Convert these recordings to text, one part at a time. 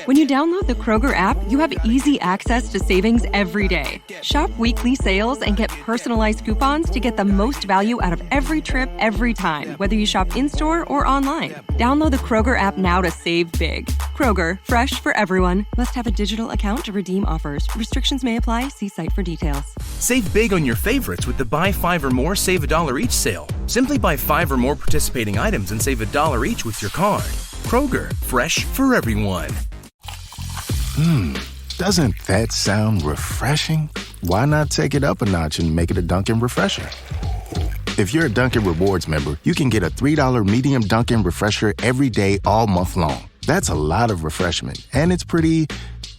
When you download the Kroger app, you have easy access to savings every day. Shop weekly sales and get personalized coupons to get the most value out of every trip, every time, whether you shop in-store or online. Download the Kroger app now to save big. Kroger, fresh for everyone. Must have a digital account to redeem offers. Restrictions may apply. See site for details. Save big on your favorites with the Buy 5 or More, Save $1 each sale. Simply buy 5 or more participating items and save $1 each with your card. Kroger, fresh for everyone. Doesn't that sound refreshing? Why not take it up a notch and make it a Dunkin' Refresher? If you're a Dunkin' Rewards member, you can get a $3 medium Dunkin' Refresher every day all month long. That's a lot of refreshment, and it's pretty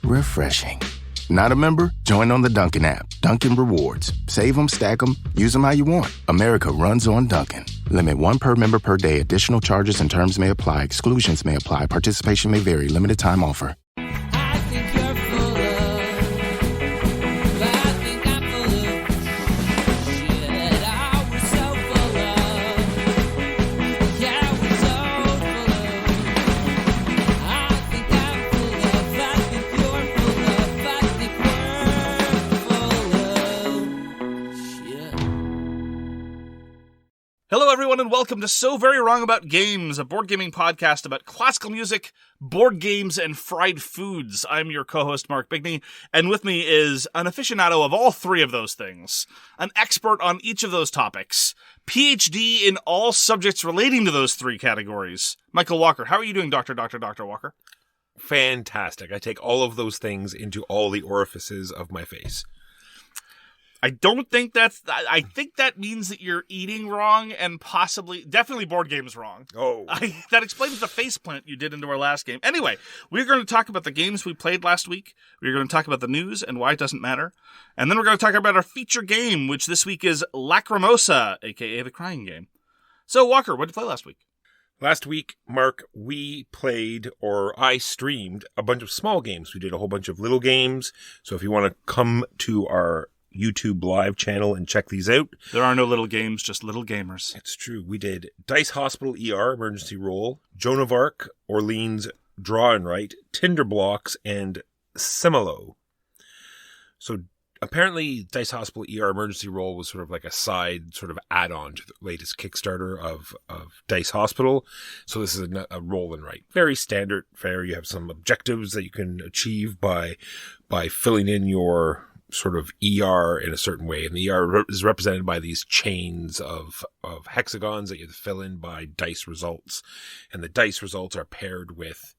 refreshing. Not a member? Join on the Dunkin' app. Dunkin' Rewards. Save them, stack them, use them how you want. America runs on Dunkin'. Limit 1 per member per day. Additional charges and terms may apply. Exclusions may apply. Participation may vary. Limited time offer. Hello, everyone, and welcome to So Very Wrong About Games, a board gaming podcast about classical music, board games, and fried foods. I'm your co-host, Mark Bigney, and with me is an aficionado of all three of those things, an expert on each of those topics, PhD in all subjects relating to those three categories, Michael Walker. How are you doing, Dr. Walker? Fantastic. I take all of those things into all the orifices of my face. I think that means that you're eating wrong and definitely board games wrong. Oh. That explains the faceplant you did into our last game. Anyway, we're going to talk about the games we played last week. We're going to talk about the news and why it doesn't matter. And then we're going to talk about our feature game, which this week is Lacrimosa, a.k.a. the crying game. So, Walker, what did you play last week? Last week, Mark, we played, or I streamed, a bunch of small games. We did a whole bunch of little games. So if you want to come to our YouTube live channel and check these out. There are no little games, just little gamers. It's true. We did Dice Hospital ER, Emergency Roll, Joan of Arc, Orléans, Draw and Write, Tinderblox, and Similo. So apparently Dice Hospital ER, Emergency Roll was sort of like a side sort of add-on to the latest Kickstarter of Dice Hospital. So this is a roll and write. Very standard fare. You have some objectives that you can achieve by filling in your sort of ER in a certain way. And the ER is represented by these chains of hexagons that you have to fill in by dice results. And the dice results are paired with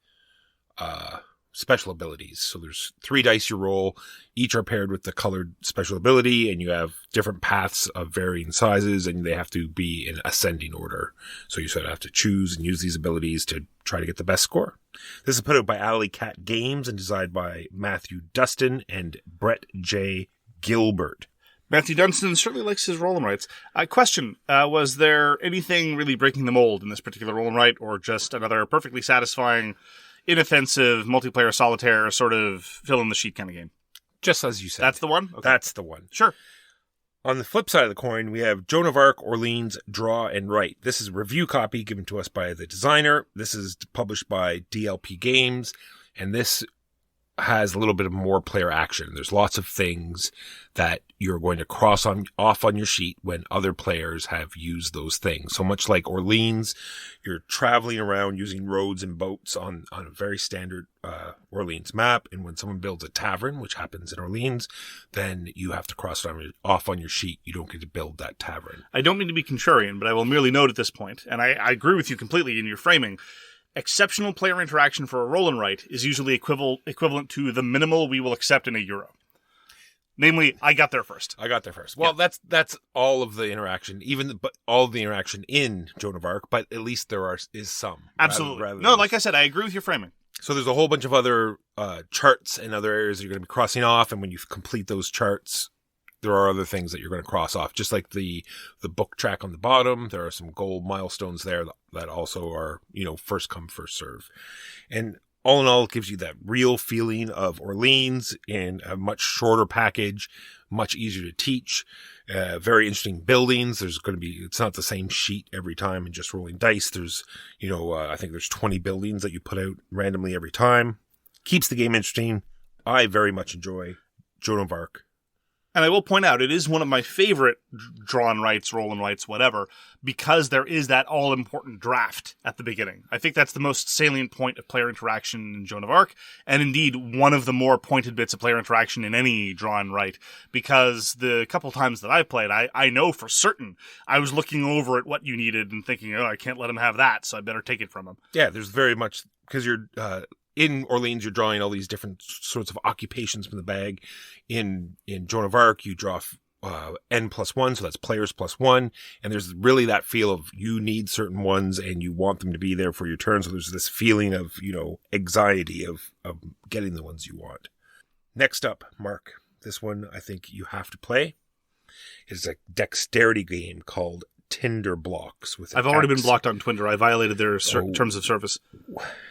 special abilities. So there's 3 dice you roll. Each are paired with the colored special ability, and you have different paths of varying sizes, and they have to be in ascending order. So you sort of have to choose and use these abilities to try to get the best score. This is put out by Alley Cat Games and designed by Matthew Dunstan and Brett J. Gilbert. Matthew Dunstan certainly likes his roll and writes. Question, was there anything really breaking the mold in this particular roll and write, or just another perfectly satisfying, inoffensive, multiplayer solitaire sort of fill-in-the-sheet kind of game? Just as you said. That's the one? Okay. That's the one. Sure. On the flip side of the coin, we have Joan of Arc, Orléans, Draw and Write. This is a review copy given to us by the designer. This is published by DLP Games, and this has a little bit of more player action. There's lots of things that you're going to cross off on your sheet when other players have used those things. So much like Orléans, you're traveling around using roads and boats on a very standard Orléans map. And when someone builds a tavern, which happens in Orléans, then you have to cross it off on your sheet. You don't get to build that tavern. I don't mean to be contrarian, but I will merely note at this point, and I agree with you completely in your framing, exceptional player interaction for a roll and write is usually equivalent to the minimal we will accept in a Euro. Namely, I got there first. Well, yeah. That's all of the interaction, but all of the interaction in Joan of Arc, but at least is some. Absolutely. No, like I said, I agree with your framing. So there's a whole bunch of other charts and other areas that you're going to be crossing off, and when you complete those charts, there are other things that you're going to cross off. Just like the book track on the bottom, there are some gold milestones there that also are, first come, first serve. And all in all, it gives you that real feeling of Orléans in a much shorter package, much easier to teach, very interesting buildings. It's not the same sheet every time and just rolling dice. There's, I think there's 20 buildings that you put out randomly every time. keeps the game interesting. I very much enjoy Joan of Arc. And I will point out, it is one of my favorite draw and writes, roll and writes, whatever, because there is that all-important draft at the beginning. I think that's the most salient point of player interaction in Joan of Arc, and indeed one of the more pointed bits of player interaction in any draw and write, because the couple times that I've played, I know for certain I was looking over at what you needed and thinking, oh, I can't let him have that, so I better take it from him. Yeah, there's very much, because you're... in Orléans, you're drawing all these different sorts of occupations from the bag. In Joan of Arc, you draw N+1, so that's players +1. And there's really that feel of you need certain ones and you want them to be there for your turn. So there's this feeling of, anxiety of getting the ones you want. Next up, Mark, this one I think you have to play. It's a dexterity game called Tinderblox. With I've already been blocked on Twitter. I violated their terms of service.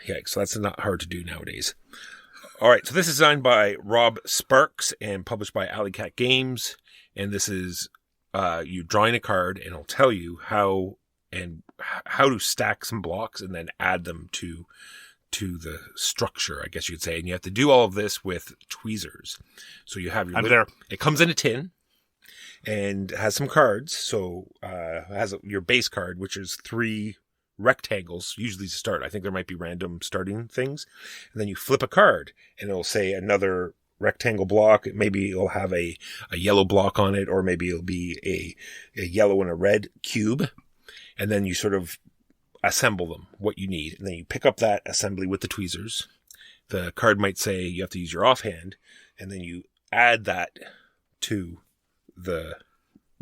Yeah, so that's not hard to do nowadays. All right, so this is designed by Rob Sparks and published by Alley Cat Games. And this is you drawing a card, and it'll tell you how to stack some blocks and then add them to the structure, I guess you could say. And you have to do all of this with tweezers. So you have your... there. It comes in a tin. And has some cards. So has your base card, which is 3 rectangles, usually to start. I think there might be random starting things. And then you flip a card, and it'll say another rectangle block. Maybe it'll have a yellow block on it, or maybe it'll be a yellow and a red cube. And then you sort of assemble them, what you need. And then you pick up that assembly with the tweezers. The card might say you have to use your offhand, and then you add that to the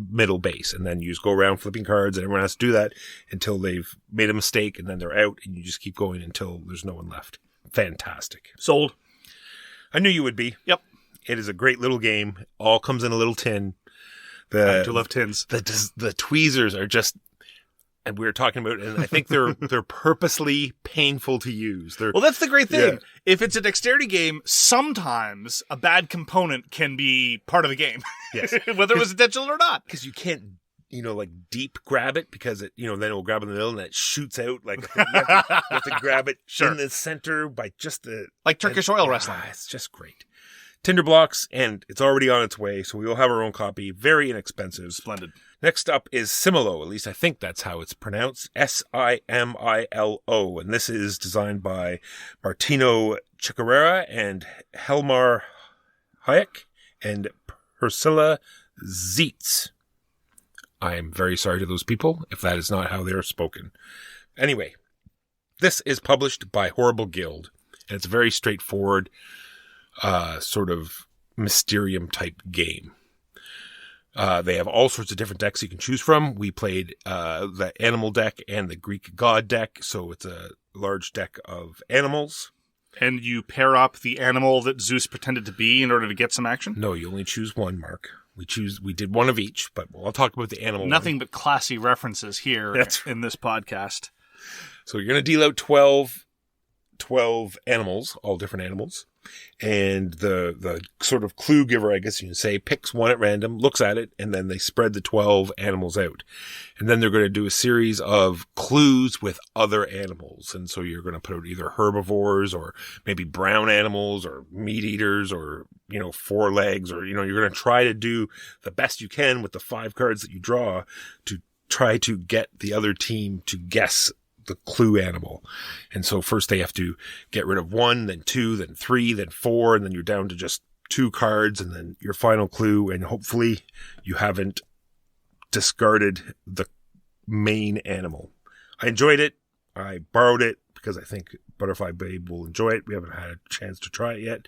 middle base, and then you just go around flipping cards, and everyone has to do that until they've made a mistake, and then they're out, and you just keep going until there's no one left. Fantastic. Sold. I knew you would be. Yep. It is a great little game. All comes in a little tin. I do love tins. The tweezers are just, and we were talking about, and I think they're purposely painful to use. Well, that's the great thing. Yeah. If it's a dexterity game, sometimes a bad component can be part of the game. Yes. Whether it was intentional or not. Because you can't, deep grab it, because it, then it will grab in the middle and it shoots out. Like, you have to grab it in the center by just the... Like Turkish oil wrestling. It's just great. Tinderblox, and it's already on its way, so we will have our own copy. Very inexpensive. Splendid. Next up is Similo. At least I think that's how it's pronounced. Similo. And this is designed by Martino Chiacchiera and Hjalmar Hach and Priscilla Zietz. I am very sorry to those people if that is not how they are spoken. Anyway, this is published by Horrible Guild, and it's a very straightforward sort of Mysterium type game. They have all sorts of different decks you can choose from. We played the animal deck and the Greek god deck, so it's a large deck of animals. And you pair up the animal that Zeus pretended to be in order to get some action? No, you only choose one, Mark. We did one of each, but I'll talk about the animal. Nothing but classy references here in this podcast. So you're going to deal out 12 animals, all different animals. And the sort of clue giver, I guess you can say, picks one at random, looks at it, and then they spread the 12 animals out. And then they're going to do a series of clues with other animals. And so you're going to put out either herbivores or maybe brown animals or meat eaters or, 4 legs, or, you're going to try to do the best you can with the 5 cards that you draw to try to get the other team to guess the clue animal. And so first they have to get rid of 1, then 2, then 3, then 4, and then you're down to just 2 cards, and then your final clue, and hopefully you haven't discarded the main animal. I enjoyed it. I borrowed it because I think Butterfly Babe will enjoy it. We haven't had a chance to try it yet.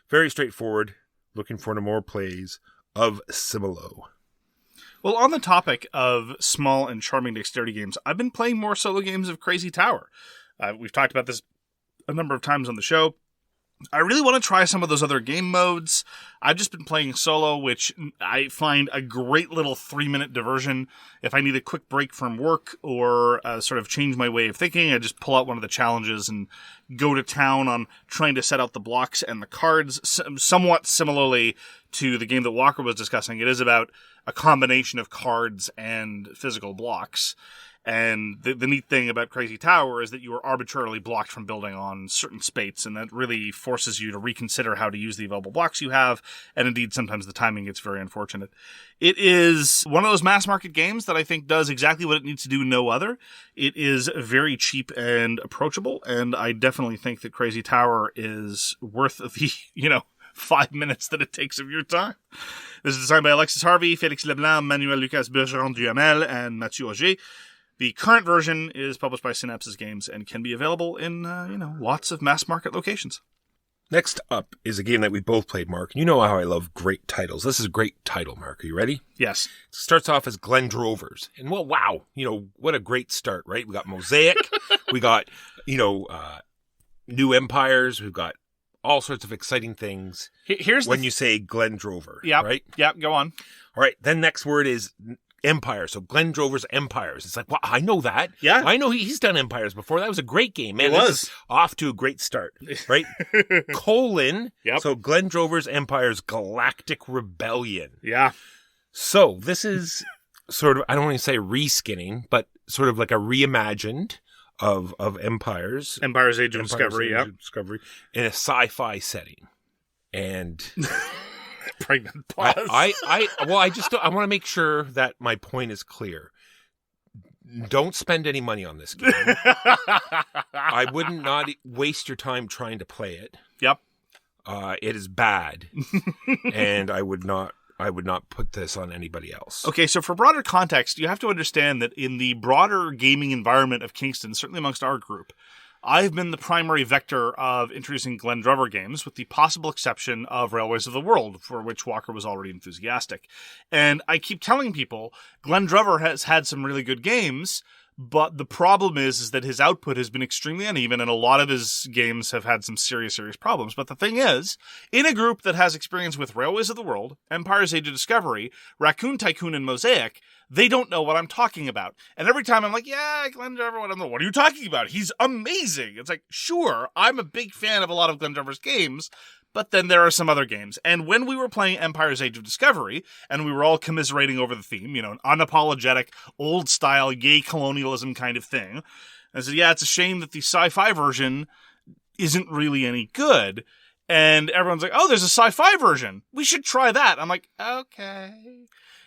Very straightforward. Looking for no more plays of Similo. Well, on the topic of small and charming dexterity games, I've been playing more solo games of Crazy Tower. We've talked about this a number of times on the show. I really want to try some of those other game modes. I've just been playing solo, which I find a great little 3-minute diversion. If I need a quick break from work or sort of change my way of thinking, I just pull out one of the challenges and go to town on trying to set out the blocks and the cards. Somewhat similarly to the game that Walker was discussing, it is about a combination of cards and physical blocks. And the neat thing about Crazy Tower is that you are arbitrarily blocked from building on certain spates, and that really forces you to reconsider how to use the available blocks you have, and indeed sometimes the timing gets very unfortunate. It is one of those mass market games that I think does exactly what it needs to do, no other. It is very cheap and approachable, and I definitely think that Crazy Tower is worth the, 5 minutes that it takes of your time. This is designed by Alexis, Harvey, Félix, Leblanc, Manuel-Lucas, Bergeron, Duhamel, and Mathieu, Auger. The current version is published by Synapses Games and can be available in, lots of mass market locations. Next up is a game that we both played, Mark. You know how I love great titles. This is a great title, Mark. Are you ready? Yes. It starts off as Glendrovers. And well, wow. What a great start, right? We got Mosaic. We got, New Empires. We've got all sorts of exciting things. Here's when you say Glendrover, yep, right? Yep, go on. All right. Then next word is Empire. So Glendrover's Empires. It's like, well, I know that. Yeah. I know he's done Empires before. That was a great game, man. It was. This is off to a great start, right? Colon. Yep. So Glendrover's Empires Galactic Rebellion. Yeah. So this is sort of, I don't want to say reskinning, but sort of like a reimagined of Empires. Empire's Age of Discovery, yeah. Discovery in a sci-fi setting. And pregnant pause. I want to make sure that my point is clear. Don't spend any money on this game. I wouldn't not waste your time trying to play it. Yep. It is bad. And I would not put this on anybody else. Okay, so for broader context, you have to understand that in the broader gaming environment of Kingston, certainly amongst our group, I've been the primary vector of introducing Glendrover games, with the possible exception of Railways of the World, for which Walker was already enthusiastic. And I keep telling people, Glendrover has had some really good games, but the problem is that his output has been extremely uneven, and a lot of his games have had some serious problems. But the thing is, in a group that has experience with Railways of the World, Empire's Age of Discovery, Raccoon Tycoon, and Mosaic, they don't know what I'm talking about. And every time I'm like, yeah, Glendrover, what are you talking about? He's amazing. It's like, sure, I'm a big fan of a lot of Glendrover's games, but then there are some other games. And when we were playing Empire's Age of Discovery, and we were all commiserating over the theme, an unapologetic, old-style, yay colonialism kind of thing, I said, yeah, it's a shame that the sci-fi version isn't really any good. And everyone's like, oh, there's a sci-fi version. We should try that. I'm like, okay.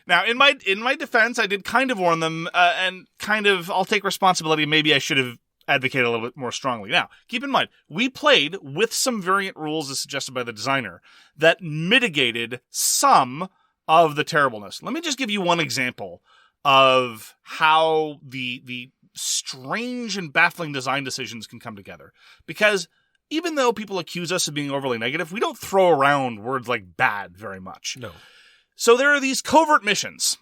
Now, in my defense, I did kind of warn them, and kind of, I'll take responsibility. Maybe I should have advocated a little bit more strongly. Now, keep in mind, we played with some variant rules as suggested by the designer that mitigated some of the terribleness. Let me just give you one example of how the strange and baffling design decisions can come together. Because even though people accuse us of being overly negative, we don't throw around words like bad very much. No. So there are these covert missions.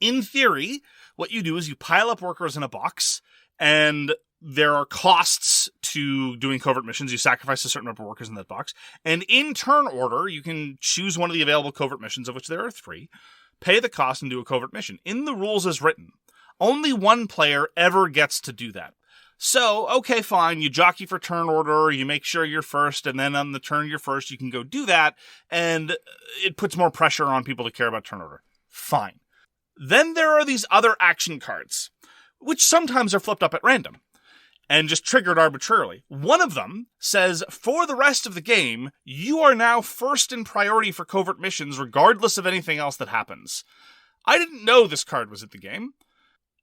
In theory, what you do is you pile up workers in a box, and there are costs to doing covert missions. You sacrifice a certain number of workers in that box. And in turn order, you can choose one of the available covert missions, of which there are 3, pay the cost, and do a covert mission. In the rules as written, only one player ever gets to do that. So, okay, fine, you jockey for turn order, you make sure you're first, and then on the turn you're first, you can go do that, and it puts more pressure on people to care about turn order. Fine. Then there are these other action cards, which sometimes are flipped up at random, and just triggered arbitrarily. One of them says, for the rest of the game, you are now first in priority for covert missions, regardless of anything else that happens. I didn't know this card was in the game.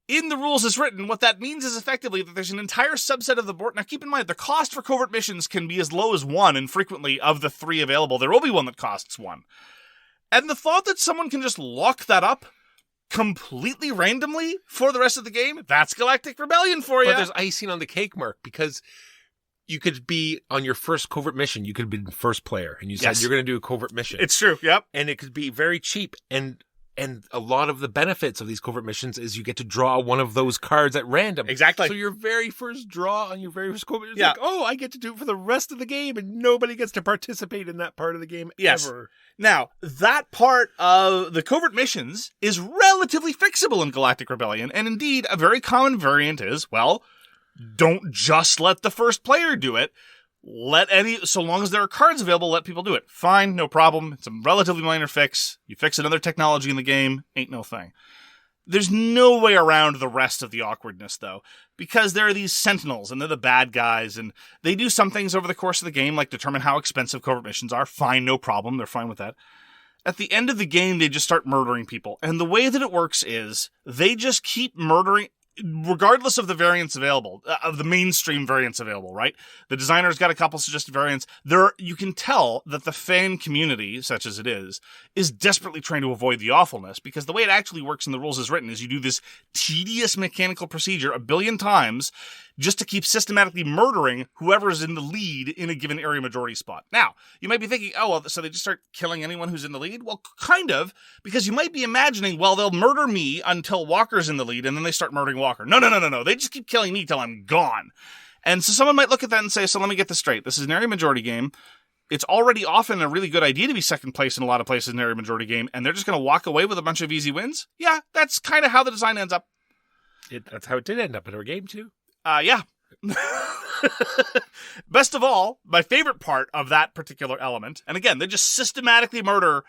In the rules as written, what that means is effectively that there's an entire subset of the board. Now, keep in mind, the cost for covert missions can be as low as 1, and frequently, of the 3 available, there will be one that costs 1. And the thought that someone can just lock that up completely randomly for the rest of the game, that's Galactic Rebellion for you. But there's icing on the cake, Mark, because you could be on your first covert mission. You could have been first player, and you said you're going to do a covert mission. It's true, yep. And it could be very cheap, and a lot of the benefits of these covert missions is you get to draw one of those cards at random. Exactly. So your very first draw on your very first covert is yeah. like, oh, I get to do it for the rest of the game, and nobody gets to participate in that part of the game ever. Now, that part of the covert missions is relatively fixable in Galactic Rebellion, and indeed, a very common variant is, well, don't just let the first player do it. So long as there are cards available, let people do it. Fine, no problem. It's a relatively minor fix. You fix another technology in the game, ain't no thing. There's no way around the rest of the awkwardness, though, because there are these sentinels, and they're the bad guys, and they do some things over the course of the game, like determine how expensive covert missions are. Fine, no problem. They're fine with that. At the end of the game, they just start murdering people. And the way that it works is they just keep murdering, regardless of the variants available, of the mainstream variants available, right? The designer's got a couple suggested variants. You can tell that the fan community, such as it is desperately trying to avoid the awfulness, because the way it actually works in the rules as written is you do this tedious mechanical procedure 1 billion times just to keep systematically murdering whoever is in the lead in a given area majority spot. Now, you might be thinking, oh, well, so they just start killing anyone who's in the lead? Well, kind of, because you might be imagining, well, they'll murder me until Walker's in the lead, and then they start murdering Walker. No. They just keep killing me till I'm gone. And so someone might look at that and say, so let me get this straight. This is an area majority game. It's already often a really good idea to be second place in a lot of places in an area majority game, and they're just going to walk away with a bunch of easy wins? Yeah, that's kind of how the design ends up. That's how it did end up in our game, too. Yeah. Best of all, my favorite part of that particular element, and again, they just systematically murder.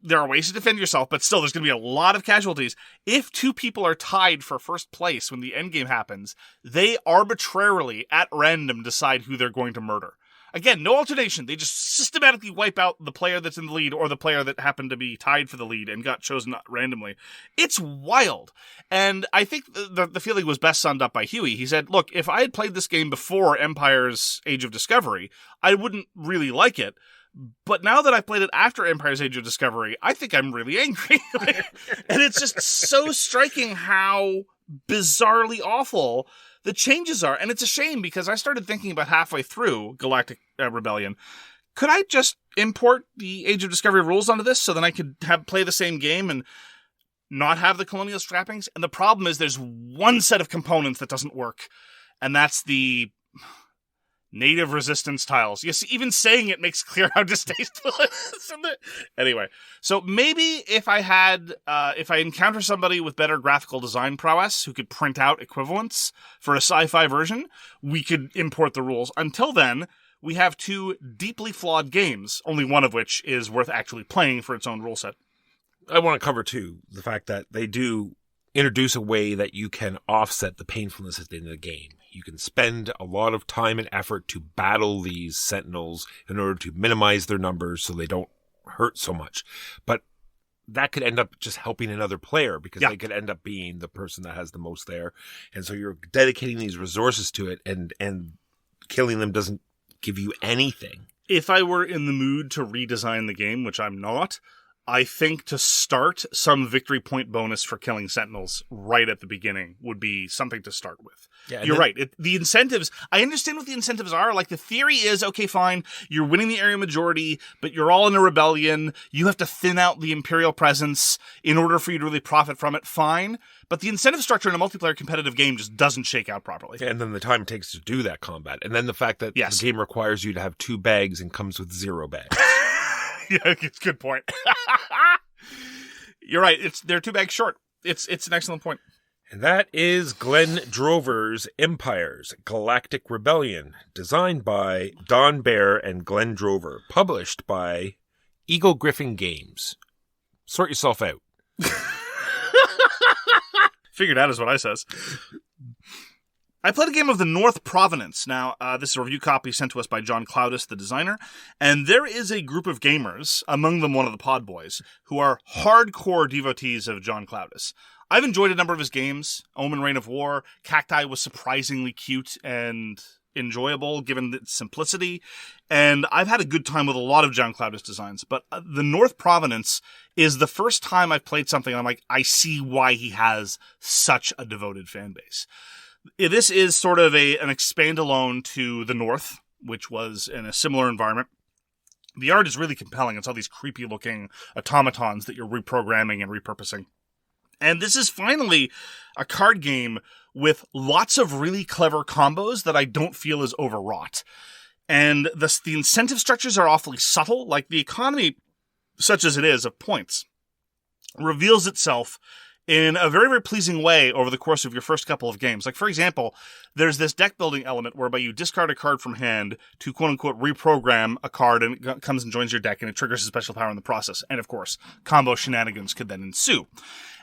There are ways to defend yourself, but still, there's going to be a lot of casualties. If 2 people are tied for first place when the endgame happens, they arbitrarily, at random, decide who they're going to murder. Again, no alternation. They just systematically wipe out the player that's in the lead or the player that happened to be tied for the lead and got chosen randomly. It's wild. And I think the feeling was best summed up by Huey. He said, look, if I had played this game before Empire's Age of Discovery, I wouldn't really like it. But now that I've played it after Empire's Age of Discovery, I think I'm really angry. And it's just so striking how bizarrely awful the changes are. And it's a shame because I started thinking about halfway through Galactic Rebellion, could I just import the Age of Discovery rules onto this so then I could play the same game and not have the colonial trappings? And the problem is there's one set of components that doesn't work, and that's the native resistance tiles. Yes, even saying it makes clear how distasteful it is. Anyway, so maybe if I encounter somebody with better graphical design prowess who could print out equivalents for a sci-fi version, we could import the rules. Until then, we have 2 deeply flawed games, only one of which is worth actually playing for its own rule set. I want to cover, too, the fact that they do introduce a way that you can offset the painfulness at the end of the game. You can spend a lot of time and effort to battle these sentinels in order to minimize their numbers so they don't hurt so much. But that could end up just helping another player because they could end up being the person that has the most there. And so you're dedicating these resources to it, and killing them doesn't give you anything. If I were in the mood to redesign the game, which I'm not, I think to start some victory point bonus for killing sentinels right at the beginning would be something to start with. Yeah, you're right. The incentives, I understand what the incentives are. Like, the theory is, okay, fine, you're winning the area majority, but you're all in a rebellion. You have to thin out the Imperial presence in order for you to really profit from it. Fine. But the incentive structure in a multiplayer competitive game just doesn't shake out properly. And then the time it takes to do that combat. And then the fact that the game requires you to have 2 bags and comes with 0 bags. Yeah, it's a good point. You're right. They're 2 bags short. It's an excellent point. And that is Glenn Drover's Empire's Galactic Rebellion, designed by Don Baer and Glenn Drover, published by Eagle Griffin Games. Sort yourself out. Figured out is what I says. I played a game of the North Provenance. Now, this is a review copy sent to us by John Cloudis, the designer, and there is a group of gamers, among them one of the Pod Boys, who are hardcore devotees of John Cloudis. I've enjoyed a number of his games. Omen, Reign of War, Cacti was surprisingly cute and enjoyable given its simplicity, and I've had a good time with a lot of John Cloudis designs, but the North Provenance is the first time I've played something and I'm like, I see why he has such a devoted fan base. This is sort of an expand-alone to the North, which was in a similar environment. The art is really compelling. It's all these creepy-looking automatons that you're reprogramming and repurposing. And this is finally a card game with lots of really clever combos that I don't feel is overwrought. And the incentive structures are awfully subtle. Like, the economy, such as it is, of points, reveals itself in a very, very pleasing way over the course of your first couple of games. Like, for example, there's this deck building element whereby you discard a card from hand to quote-unquote reprogram a card, and it comes and joins your deck, and it triggers a special power in the process. And, of course, combo shenanigans could then ensue.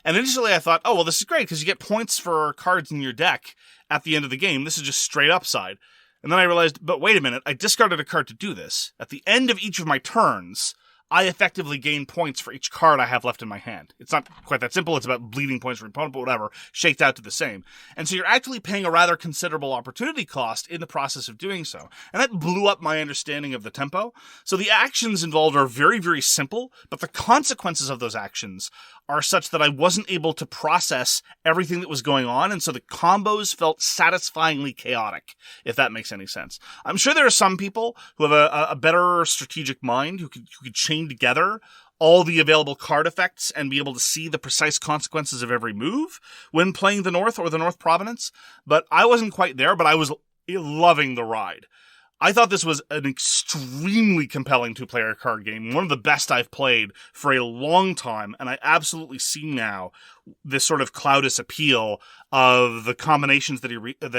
And initially I thought, oh, well, this is great because you get points for cards in your deck at the end of the game. This is just straight upside. And then I realized, but wait a minute, I discarded a card to do this. At the end of each of my turns, I effectively gain points for each card I have left in my hand. It's not quite that simple. It's about bleeding points for your opponent, but whatever. Shaked out to the same. And so you're actually paying a rather considerable opportunity cost in the process of doing so. And that blew up my understanding of the tempo. So the actions involved are very, very simple, but the consequences of those actions are such that I wasn't able to process everything that was going on, and so the combos felt satisfyingly chaotic, if that makes any sense. I'm sure there are some people who have a better strategic mind who could chain together all the available card effects and be able to see the precise consequences of every move when playing the North or the North Provenance, but I wasn't quite there, but I was loving the ride. I thought this was an extremely compelling two-player card game, one of the best I've played for a long time, and I absolutely see now this sort of Cloudus appeal of the combinations that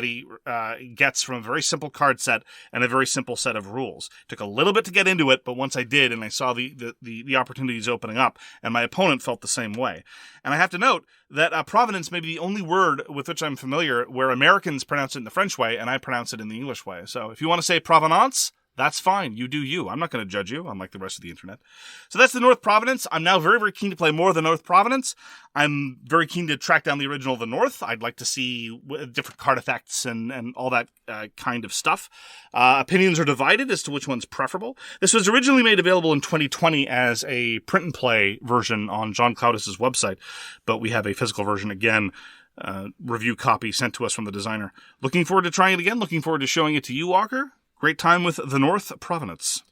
he gets from a very simple card set and a very simple set of rules. It took a little bit to get into it, but once I did, and I saw the opportunities opening up, and my opponent felt the same way. And I have to note that provenance may be the only word with which I'm familiar where Americans pronounce it in the French way, and I pronounce it in the English way. So if you want to say provenance, that's fine. You do you. I'm not going to judge you, unlike the rest of the internet. So that's the North Provenance. I'm now very, very keen to play more of the North Provenance. I'm very keen to track down the original of the North. I'd like to see different card effects and all that kind of stuff. Opinions are divided as to which one's preferable. This was originally made available in 2020 as a print and play version on John Cloudus's website, but we have a physical version again. Review copy sent to us from the designer. Looking forward to trying it again. Looking forward to showing it to you, Auger. Great time with the North Provenance.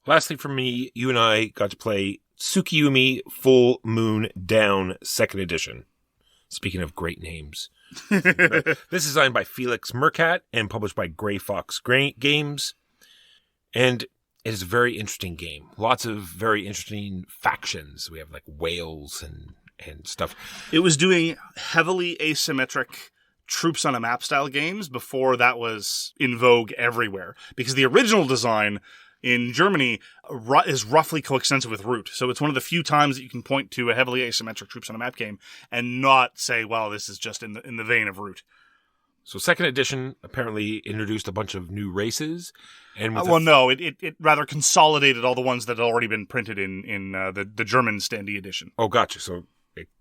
Lastly, for me, you and I got to play Tsukiyomi Full Moon Down 2nd Edition. Speaking of great names. This is designed by Félix Mercat and published by Grey Fox Games. And it is a very interesting game. Lots of very interesting factions. We have like whales and stuff. It was doing heavily asymmetric troops on a map style games before that was in vogue everywhere, because the original design in Germany is roughly coextensive with Root. So it's one of the few times that you can point to a heavily asymmetric troops on a map game and not say, well, this is just in the vein of Root. So 2nd edition apparently introduced a bunch of new races. And no, it rather consolidated all the ones that had already been printed in the German standee edition. Oh, gotcha. So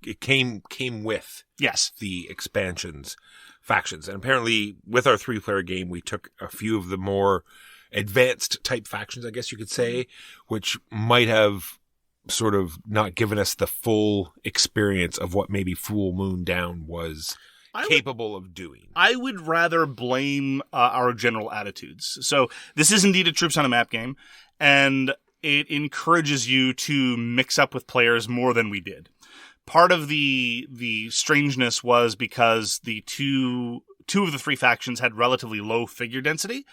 it came with the factions. And apparently with our 3-player game, we took a few of the more advanced type factions, I guess you could say, which might have sort of not given us the full experience of what maybe Full Moon Down was capable of doing. I would rather blame our general attitudes. So this is indeed a troops on a map game, and it encourages you to mix up with players more than we did. Part of the strangeness was because the two of the 3 factions had relatively low figure density,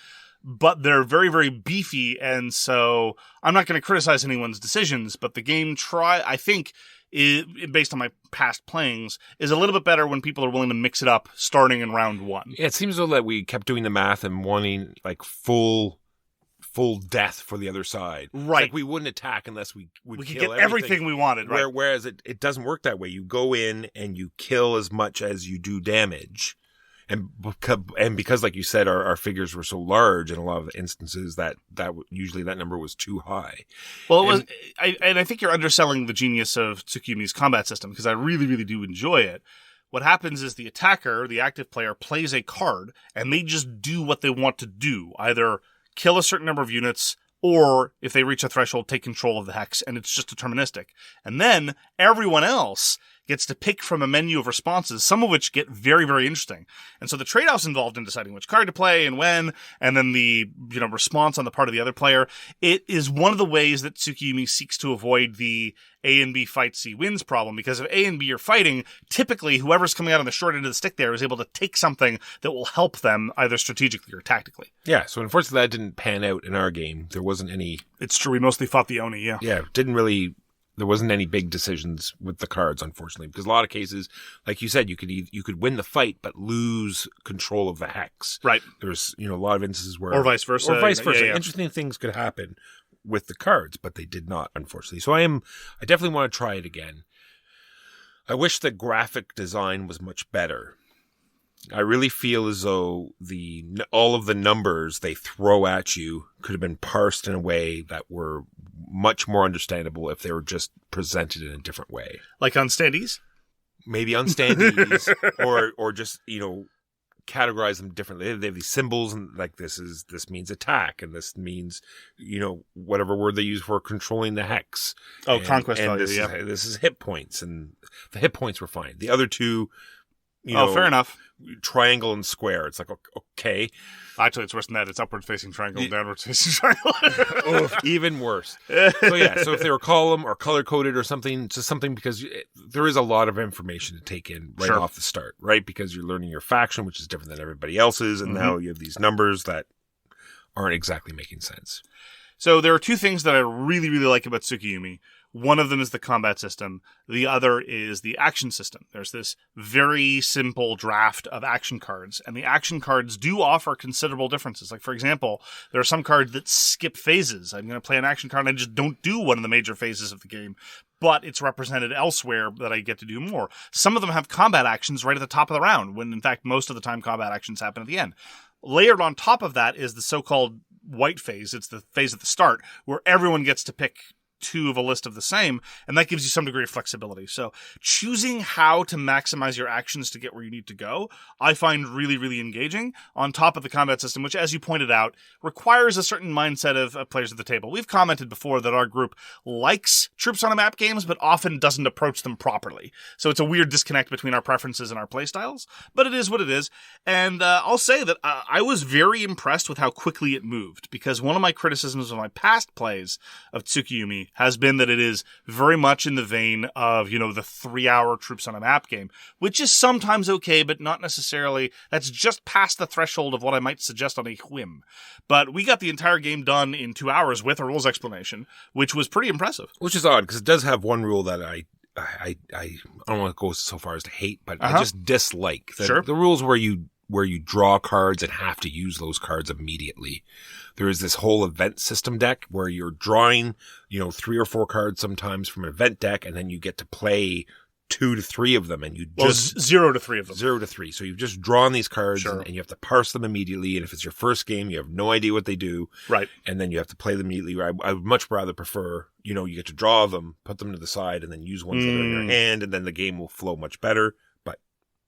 but they're very, very beefy, and so I'm not going to criticize anyone's decisions, but the game I think, based on my past playings, is a little bit better when people are willing to mix it up starting in round 1. Yeah, it seems though that we kept doing the math and wanting like full death for the other side. Right. Like we wouldn't attack unless we could kill get everything we wanted, right? Whereas it doesn't work that way. You go in and you kill as much as you do damage. And because like you said, our figures were so large in a lot of instances that usually that number was too high. Well, I think you're underselling the genius of Tsukiyomi's combat system, because I really, really do enjoy it. What happens is the attacker, the active player, plays a card and they just do what they want to do. Either kill a certain number of units, or if they reach a threshold, take control of the hex, and it's just deterministic. And then everyone else gets to pick from a menu of responses, some of which get very, very interesting. And so the trade-offs involved in deciding which card to play and when, and then the response on the part of the other player. It is one of the ways that Tsukiyomi seeks to avoid the A and B fight C wins problem, because if A and B are fighting, typically whoever's coming out on the short end of the stick there is able to take something that will help them either strategically or tactically. Yeah, so unfortunately that didn't pan out in our game. There wasn't any... It's true, we mostly fought the Oni, yeah. Yeah, didn't really there wasn't any big decisions with the cards, unfortunately, because a lot of cases, like you said, you could win the fight but lose control of the hex. Right. There's a lot of instances where, or vice versa. Yeah. Interesting things could happen with the cards, but they did not, unfortunately. So I definitely want to try it again. I wish the graphic design was much better. I really feel as though all of the numbers they throw at you could have been parsed in a way that were much more understandable if they were just presented in a different way. Like on standees? Maybe on standees, or just, categorize them differently. They have these symbols, and like this means attack, and this means, whatever word they use for controlling the hex. Oh, conquest value, this is hit points, and the hit points were fine. The other two, fair enough. Triangle and square. It's like, okay. Actually, it's worse than that. It's upward facing triangle, downward facing triangle. Even worse. So if they were column or color coded or something, just something, because there is a lot of information to take in right off the start, right? Because you're learning your faction, which is different than everybody else's, and now you have these numbers that aren't exactly making sense. So there are two things that I really, really like about Tsukuyomi. One of them is the combat system. The other is the action system. There's this very simple draft of action cards, and the action cards do offer considerable differences. Like, for example, there are some cards that skip phases. I'm going to play an action card, and I just don't do one of the major phases of the game, but it's represented elsewhere that I get to do more. Some of them have combat actions right at the top of the round, when in fact most of the time combat actions happen at the end. Layered on top of that is the so-called white phase. It's the phase at the start where everyone gets to pick two of a list of the same, and that gives you some degree of flexibility. So choosing how to maximize your actions to get where you need to go, I find really, really engaging, on top of the combat system, which, as you pointed out, requires a certain mindset of players at the table. We've commented before that our group likes troops on a map games, but often doesn't approach them properly. So it's a weird disconnect between our preferences and our playstyles, but it is what it is. And I'll say that I was very impressed with how quickly it moved, because one of my criticisms of my past plays of Tsukuyomi has been that it is very much in the vein of, the 3-hour troops on a map game, which is sometimes okay, but not necessarily. That's just past the threshold of what I might suggest on a whim. But we got the entire game done in 2 hours with a rules explanation, which was pretty impressive. Which is odd, because it does have one rule that I don't want to go so far as to hate, but I just dislike. The rules where you draw cards and have to use those cards immediately. There is this whole event system deck where you're drawing, 3 or 4 cards sometimes from an event deck, and then you get to play 2 to 3 of them, and you just 0 to 3 of them. 0 to 3. So you've just drawn these cards, and you have to parse them immediately. And if it's your first game, you have no idea what they do, right? And then you have to play them immediately. I would much rather prefer, you get to draw them, put them to the side, and then use ones that are in your hand, and then the game will flow much better.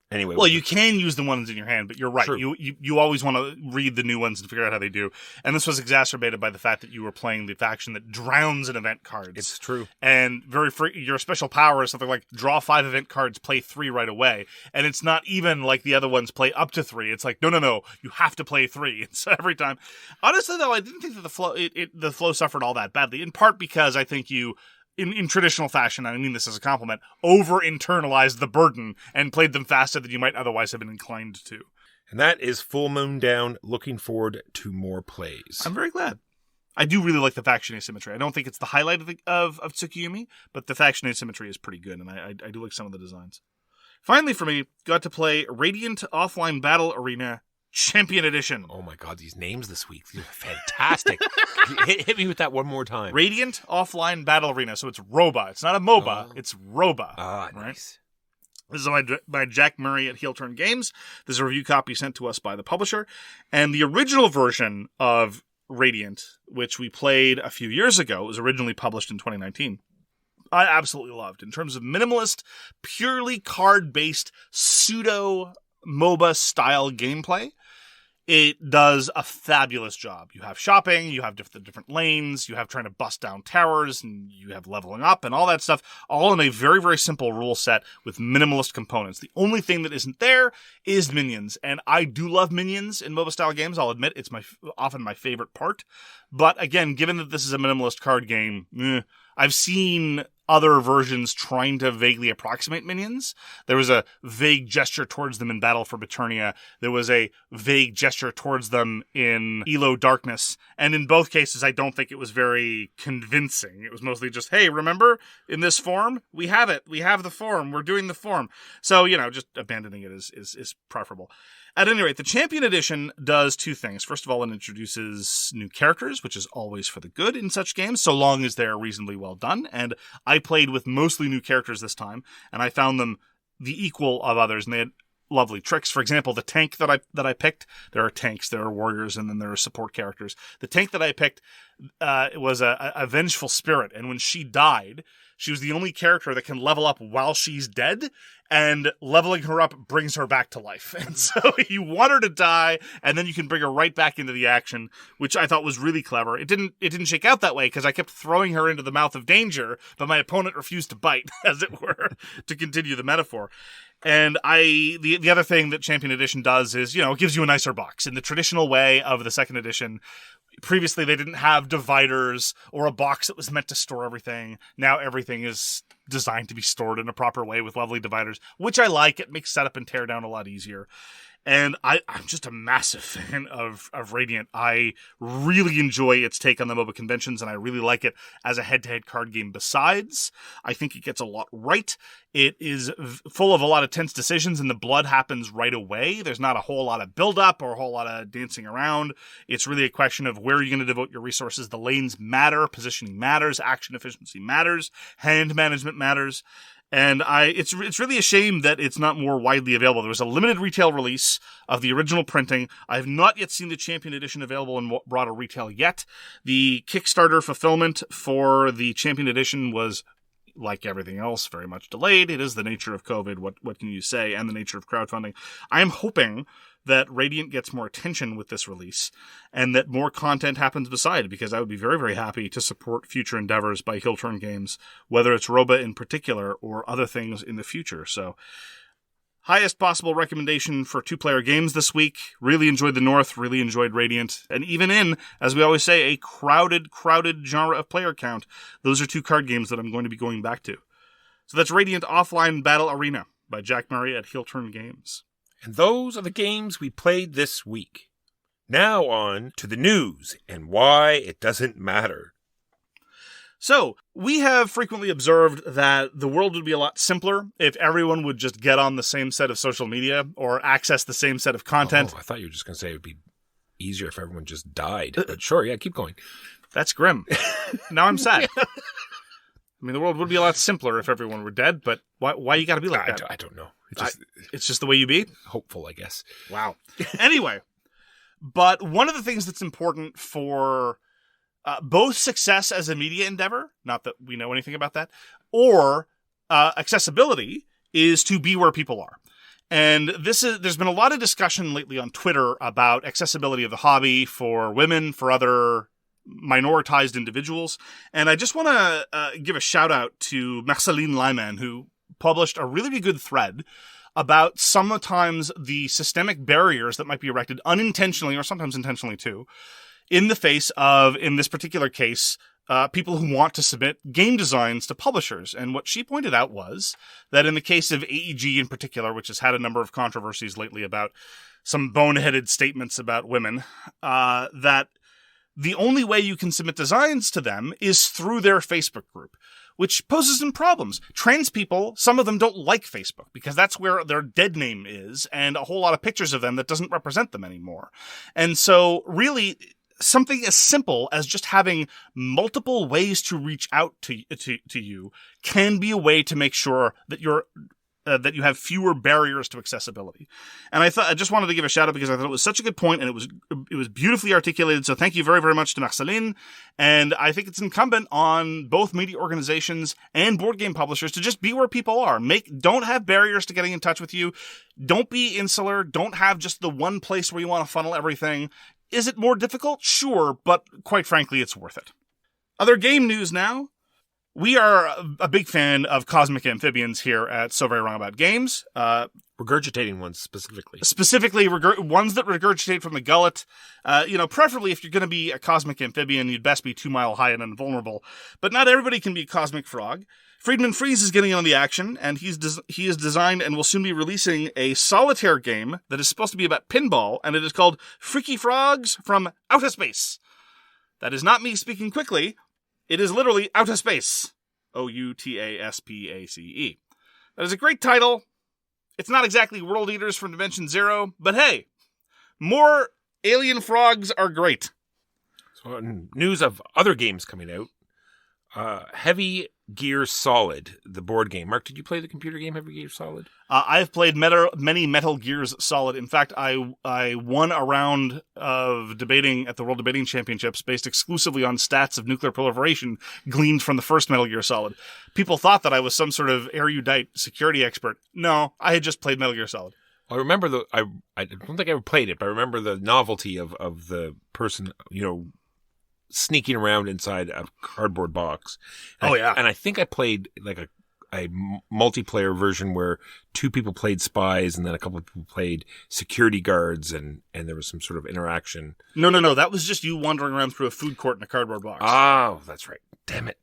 Anyway, well, you can use the ones in your hand, but you're right. True. You always want to read the new ones and figure out how they do. And this was exacerbated by the fact that you were playing the faction that drowns in event cards. It's true. And your special power is something like draw 5 event cards, play 3 right away. And it's not even like the other ones play up to 3. It's like, no, you have to play 3. And so every time. Honestly, though, I didn't think that the flow suffered all that badly, in part because I think you, in traditional fashion, I mean this as a compliment, over-internalized the burden and played them faster than you might otherwise have been inclined to. And that is Full Moon Down. Looking forward to more plays. I'm very glad. I do really like the faction asymmetry. I don't think it's the highlight of Tsukuyomi, but the faction asymmetry is pretty good, and I do like some of the designs. Finally, for me, got to play Radiant Offline Battle Arena Champion Edition. Oh my god, these names this week, these are fantastic. hit me with that one more time. Radiant Offline Battle Arena. So it's ROBA. It's not a MOBA, it's ROBA. Ah, right? Nice. This is by Jack Murray at Heel Turn Games. There's a review copy sent to us by the publisher. And the original version of Radiant, which we played a few years ago, was originally published in 2019. I absolutely loved. In terms of minimalist, purely card-based, pseudo-MOBA style gameplay, it does a fabulous job. You have shopping, you have different lanes, you have trying to bust down towers, and you have leveling up and all that stuff, all in a very, very simple rule set with minimalist components. The only thing that isn't there is minions, and I do love minions in MOBA-style games. I'll admit it's often my favorite part. But again, given that this is a minimalist card game, I've seen other versions trying to vaguely approximate minions. There was a vague gesture towards them in Battle for Eternia. There was a vague gesture towards them in Elo Darkness. And in both cases, I don't think it was very convincing. It was mostly just, hey, remember in this form? We have it. We have the form. We're doing the form. So, just abandoning it is preferable. At any rate, the Champion Edition does two things. First of all, it introduces new characters, which is always for the good in such games, so long as they're reasonably well done. And I played with mostly new characters this time, and I found them the equal of others, and they had lovely tricks. For example, the tank that I picked, there are tanks, there are warriors, and then there are support characters. The tank that I picked was a vengeful spirit, and when she died, she was the only character that can level up while she's dead, and leveling her up brings her back to life. And so you want her to die, and then you can bring her right back into the action, which I thought was really clever. It didn't shake out that way, because I kept throwing her into the mouth of danger, but my opponent refused to bite, as it were, to continue the metaphor. And the other thing that Champion Edition does is, it gives you a nicer box. In the traditional way of the second edition, previously they didn't have dividers or a box that was meant to store everything. Now everything is designed to be stored in a proper way with lovely dividers, which I like. It makes setup and tear down a lot easier. And I'm just a massive fan of Radiant. I really enjoy its take on the MOBA conventions, and I really like it as a head-to-head card game besides. I think it gets a lot right. It is full of a lot of tense decisions, and the blood happens right away. There's not a whole lot of build-up or a whole lot of dancing around. It's really a question of where you're going to devote your resources. The lanes matter, positioning matters, action efficiency matters, hand management matters. And it's really a shame that it's not more widely available. There was a limited retail release of the original printing. I have not yet seen the Champion Edition available in broader retail yet. The Kickstarter fulfillment for the Champion Edition was, like everything else, very much delayed. It is the nature of COVID. What can you say? And the nature of crowdfunding. I am hoping that Radiant gets more attention with this release and that more content happens beside, because I would be very, very happy to support future endeavors by Hill Turn Games, whether it's Roba in particular or other things in the future. So, highest possible recommendation for two-player games this week. Really enjoyed the North, really enjoyed Radiant. And even in, as we always say, a crowded genre of player count, those are two card games that I'm going to be going back to. So that's Radiant Offline Battle Arena by Jack Murray at Hill Turn Games. And those are the games we played this week. Now on to the news and why it doesn't matter. So, we have frequently observed that the world would be a lot simpler if everyone would just get on the same set of social media or access the same set of content. Oh, I thought you were just going to say it would be easier if everyone just died. But sure, yeah, keep going. That's grim. Now I'm sad. I mean, the world would be a lot simpler if everyone were dead, but why you got to be like that? I don't know. It's just the way you be? Hopeful, I guess. Wow. Anyway, but one of the things that's important for both success as a media endeavor, not that we know anything about that, or accessibility, is to be where people are. And there's been a lot of discussion lately on Twitter about accessibility of the hobby for women, for other minoritized individuals. And I just want to give a shout out to Marceline Leiman, who published a really, really good thread about sometimes the systemic barriers that might be erected unintentionally or sometimes intentionally too, in the face of, in this particular case, people who want to submit game designs to publishers. And what she pointed out was that in the case of AEG in particular, which has had a number of controversies lately about some boneheaded statements about women, that the only way you can submit designs to them is through their Facebook group, which poses some problems. Trans people, some of them don't like Facebook because that's where their dead name is, and a whole lot of pictures of them that doesn't represent them anymore. And so really, something as simple as just having multiple ways to reach out to you can be a way to make sure that that you have fewer barriers to accessibility. And I just wanted to give a shout out because I thought it was such a good point and it was beautifully articulated. So thank you very, very much to Marceline. And I think it's incumbent on both media organizations and board game publishers to just be where people are. Don't have barriers to getting in touch with you. Don't be insular. Don't have just the one place where you want to funnel everything. Is it more difficult? Sure. But quite frankly, it's worth it. Other game news now. We are a big fan of cosmic amphibians here at So Very Wrong About Games. Regurgitating ones specifically. Specifically, ones that regurgitate from the gullet. Preferably if you're going to be a cosmic amphibian, you'd best be 2 mile high and invulnerable. But not everybody can be a cosmic frog. Friedman Freeze is getting in on the action, and he has designed and will soon be releasing a solitaire game that is supposed to be about pinball, and it is called Freaky Frogs from Outer Space. That is not me speaking quickly. It is literally Outer Space. Outaspace. That is a great title. It's not exactly World Eaters from Dimension Zero, but hey, more alien frogs are great. So, news of other games coming out. Heavy Gear Solid, the board game. Mark, did you play the computer game Heavy Gear Solid? I've played many Metal Gears Solid. In fact, I won a round of debating at the World Debating Championships based exclusively on stats of nuclear proliferation gleaned from the first Metal Gear Solid. People thought that I was some sort of erudite security expert. No, I had just played Metal Gear Solid. I remember I don't think I ever played it, but I remember the novelty of the person, sneaking around inside a cardboard box. Yeah. And I think I played like a multiplayer version where 2 people played spies and then a couple of people played security guards and there was some sort of interaction. No. That was just you wandering around through a food court in a cardboard box. Oh, that's right. Damn it.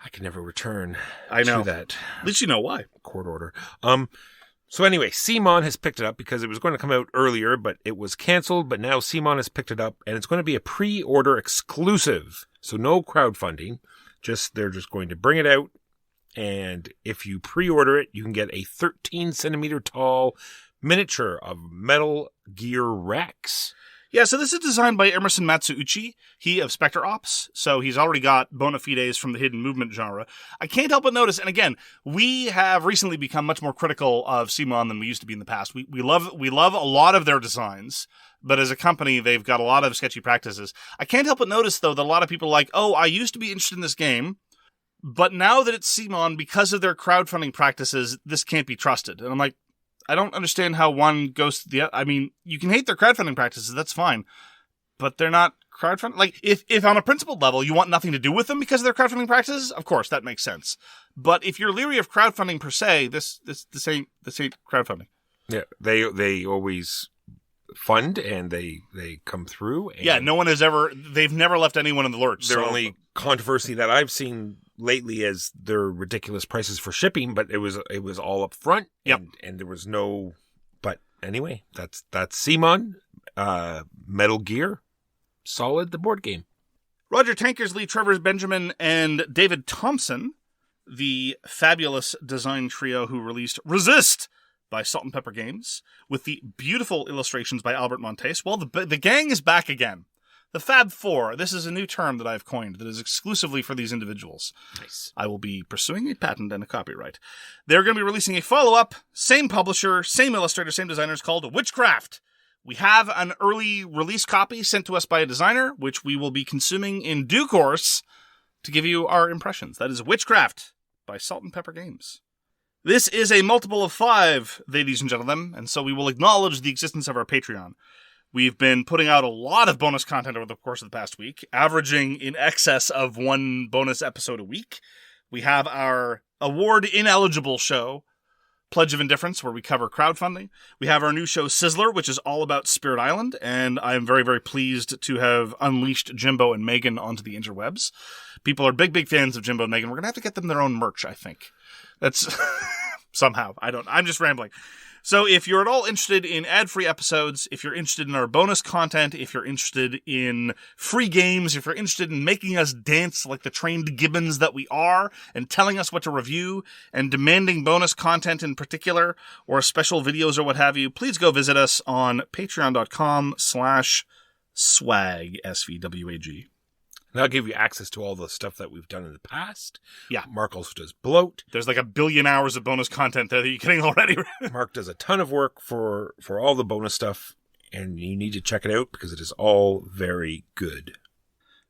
I can never return to that. At least you know why. Court order. So anyway, CMON has picked it up because it was going to come out earlier, but it was canceled. But now CMON has picked it up, and it's going to be a pre-order exclusive. So no crowdfunding. They're just going to bring it out, and if you pre-order it, you can get a 13 centimeter tall miniature of Metal Gear Rex. Yeah, so this is designed by Emerson Matsuuchi, he of Spectre Ops, so he's already got bona fides from the hidden movement genre. I can't help but notice, and again, we have recently become much more critical of CMON than we used to be in the past. We love a lot of their designs, but as a company, they've got a lot of sketchy practices. I can't help but notice, though, that a lot of people are like, I used to be interested in this game, but now that it's CMON, because of their crowdfunding practices, this can't be trusted. And I'm like, I don't understand how one goes to the other. I mean, you can hate their crowdfunding practices, that's fine. But they're not crowdfunding. Like, if on a principled level you want nothing to do with them because of their crowdfunding practices, of course, that makes sense. But if you're leery of crowdfunding per se, this ain't crowdfunding. Yeah, they always fund and they come through. And yeah, they've never left anyone in the lurch. Their only controversy that I've seen lately is their ridiculous prices for shipping, but it was all up front. Yep. And there was no, but anyway, that's CMON, Metal Gear Solid, the board game. Roger Tankersley, Trevor Benjamin, and David Thompson, the fabulous design trio who released Resist by Salt and Pepper Games, with the beautiful illustrations by Albert Monteys. Well, the gang is back again. The Fab Four. This is a new term that I've coined that is exclusively for these individuals. Nice. I will be pursuing a patent and a copyright. They're going to be releasing a follow-up, same publisher, same illustrator, same designers, called Witchcraft. We have an early release copy sent to us by a designer, which we will be consuming in due course to give you our impressions. That is Witchcraft by Salt and Pepper Games. This is a multiple of 5, ladies and gentlemen, and so we will acknowledge the existence of our Patreon. We've been putting out a lot of bonus content over the course of the past week, averaging in excess of 1 bonus episode a week. We have our award-ineligible show, Pledge of Indifference, where we cover crowdfunding. We have our new show, Sizzler, which is all about Spirit Island, and I am very, very pleased to have unleashed Jimbo and Megan onto the interwebs. People are big, big fans of Jimbo and Megan. We're going to have to get them their own merch, I think. That's somehow. I'm just rambling. So if you're at all interested in ad-free episodes, if you're interested in our bonus content, if you're interested in free games, if you're interested in making us dance like the trained gibbons that we are, and telling us what to review, and demanding bonus content in particular, or special videos or what have you, please go visit us on patreon.com/SVWAG, SVWAG. And that'll give you access to all the stuff that we've done in the past. Yeah. Mark also does Bloat. There's like 1 billion hours of bonus content there that you're getting already. Mark does a ton of work for all the bonus stuff, and you need to check it out because it is all very good.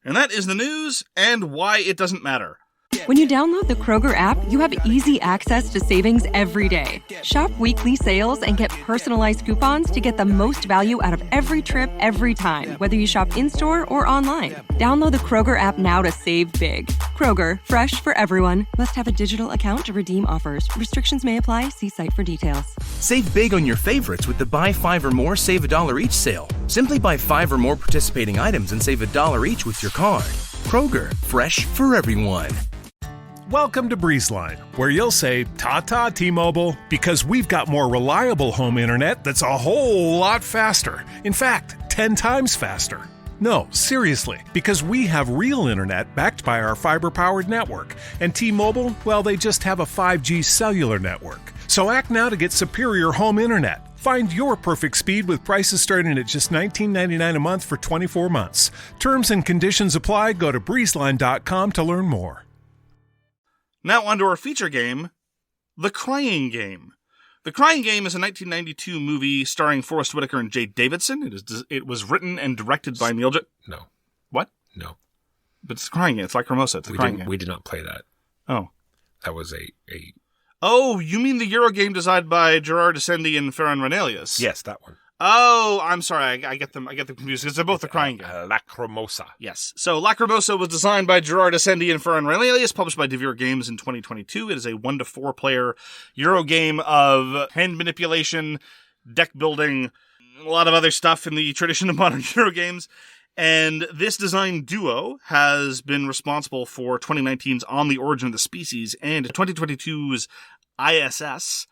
And that is the news and why it doesn't matter. When you download the Kroger app, you have easy access to savings every day. Shop weekly sales and get personalized coupons to get the most value out of every trip, every time, whether you shop in-store or online. Download the Kroger app now to save big. Kroger, fresh for everyone. Must have a digital account to redeem offers. Restrictions may apply. See site for details. Save big on your favorites with the Buy 5 or More Save $1 each sale. Simply buy 5 or more participating items and save $1 each with your card. Kroger, fresh for everyone. Welcome to BreezeLine, where you'll say, ta-ta T-Mobile, because we've got more reliable home internet that's a whole lot faster. In fact, 10 times faster. No, seriously, because we have real internet backed by our fiber-powered network. And T-Mobile, well, they just have a 5G cellular network. So act now to get superior home internet. Find your perfect speed with prices starting at just $19.99 a month for 24 months. Terms and conditions apply. Go to breezeline.com to learn more. Now onto our feature game, The Crying Game. The Crying Game is a 1992 movie starring Forrest Whitaker and Jay Davidson. It was written and directed by Neil... No. What? No. But it's The Crying Game. It's Lacrimosa. It's The Crying Game. We did not play that. Oh. That was a... Oh, you mean the Euro game designed by Gerard Descendi and Ferran Renelius? Yes, that one. Oh, I'm sorry. I get them confused because they're both The Crying Game. Lacrimosa. Yes. So Lacrimosa was designed by Gerard Descendi and Ferran Renelius, published by Devir Games in 2022. It is a 1 to 4 player Euro game of hand manipulation, deck building, a lot of other stuff in the tradition of modern Euro games. And this design duo has been responsible for 2019's On the Origin of the Species and 2022's ISS.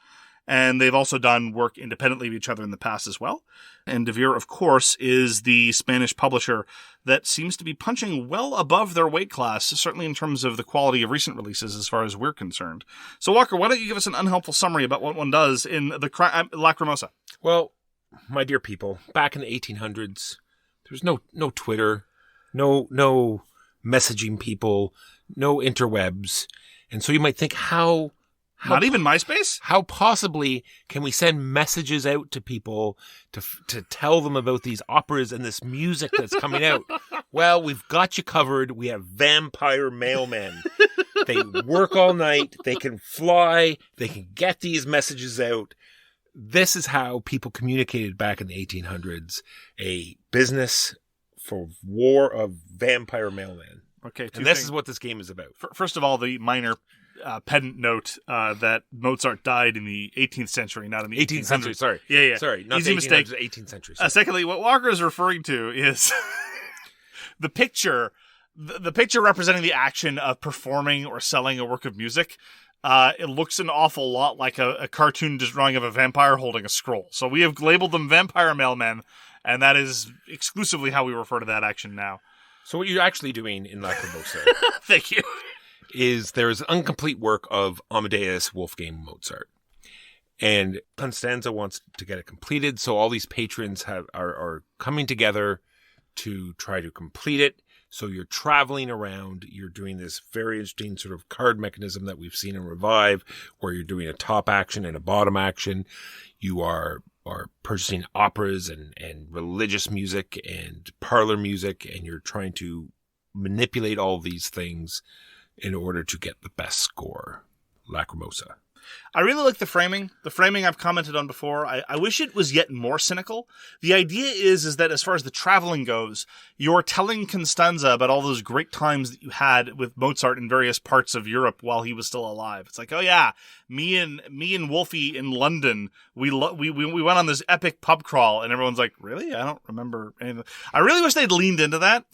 And they've also done work independently of each other in the past as well. And Devir, of course, is the Spanish publisher that seems to be punching well above their weight class, certainly in terms of the quality of recent releases as far as we're concerned. So, Walker, why don't you give us an unhelpful summary about what one does in the Lacrimosa? Well, my dear people, back in the 1800s, there's no Twitter, no messaging people, no interwebs. And so you might think, how not even MySpace? How possibly can we send messages out to people to tell them about these operas and this music that's coming out? Well, we've got you covered. We have vampire mailmen. They work all night. They can fly. They can get these messages out. This is how people communicated back in the 1800s. A business for war of vampire mailmen. Okay, and this is what this game is about. First of all, the minor pedant note that Mozart died in the 18th century, not in the 18th century. Sorry. Yeah. Sorry, not easy the mistake. 18th century. Secondly, what Walker is referring to is the picture representing the action of performing or selling a work of music. It looks an awful lot like a cartoon drawing of a vampire holding a scroll. So we have labeled them vampire mailmen, and that is exclusively how we refer to that action now. So what you're actually doing in Lacrimosa Thank you. is there's an incomplete work of Amadeus Wolfgang Mozart. And Constanza wants to get it completed, so all these patrons are coming together to try to complete it. So you're traveling around, you're doing this very interesting sort of card mechanism that we've seen in Revive, where you're doing a top action and a bottom action. You are purchasing operas and religious music and parlor music, and you're trying to manipulate all these things in order to get the best score. Lacrimosa. I really like the framing. The framing I've commented on before. I wish it was yet more cynical. The idea is that as far as the traveling goes, you're telling Constanza about all those great times that you had with Mozart in various parts of Europe while he was still alive. It's like, oh yeah, me and Wolfie in London, we went on this epic pub crawl, and everyone's like, really? I don't remember anything. I really wish they'd leaned into that,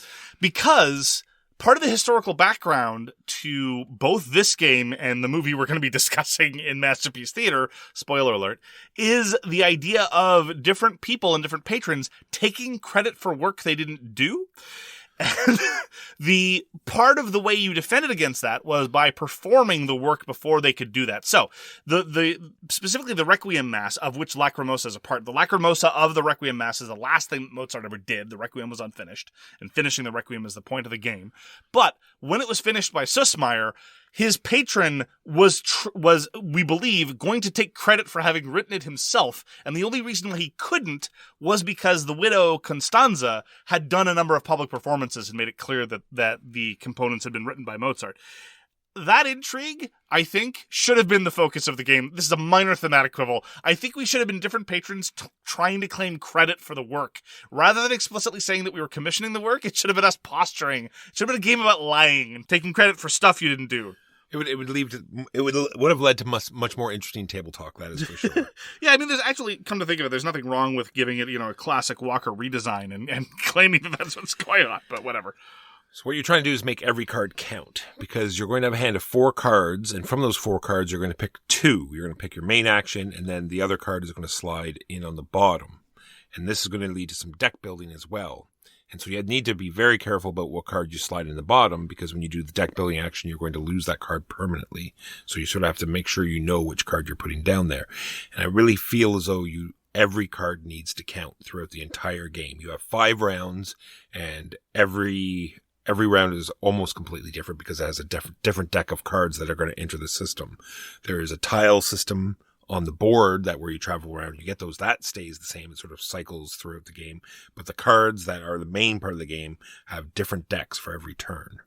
because part of the historical background to both this game and the movie we're going to be discussing in Masterpiece Theater, spoiler alert, is the idea of different people and different patrons taking credit for work they didn't do. And the part of the way you defended against that was by performing the work before they could do that. So the specifically the Requiem Mass, of which Lacrimosa is a part. The Lacrimosa of the Requiem Mass is the last thing Mozart ever did. The Requiem was unfinished, and finishing the Requiem is the point of the game. But when it was finished by Sussmayer, his patron was, we believe, going to take credit for having written it himself, and the only reason why he couldn't was because the widow Constanza had done a number of public performances and made it clear that the components had been written by Mozart. that intrigue, I think, should have been the focus of the game. This is a minor thematic quibble. I think we should have been different patrons trying to claim credit for the work. Rather than explicitly saying that we were commissioning the work, it should have been us posturing. It should have been a game about lying and taking credit for stuff you didn't do. It would have led to much more interesting table talk, that is for sure. Yeah, I mean, there's actually, come to think of it, there's nothing wrong with giving it, a classic Walker redesign and claiming that that's what's going on, but whatever. So what you're trying to do is make every card count, because you're going to have a hand of 4 cards, and from those 4 cards, you're going to pick 2. You're going to pick your main action, and then the other card is going to slide in on the bottom. And this is going to lead to some deck building as well. And so you need to be very careful about what card you slide in the bottom, because when you do the deck building action, you're going to lose that card permanently. So you sort of have to make sure you know which card you're putting down there. And I really feel as though every card needs to count throughout the entire game. You have 5 rounds, and every round is almost completely different because it has a different deck of cards that are going to enter the system. There is a tile system on the board that where you travel around, you get those, that stays the same. It sort of cycles throughout the game. But the cards that are the main part of the game have different decks for every turn.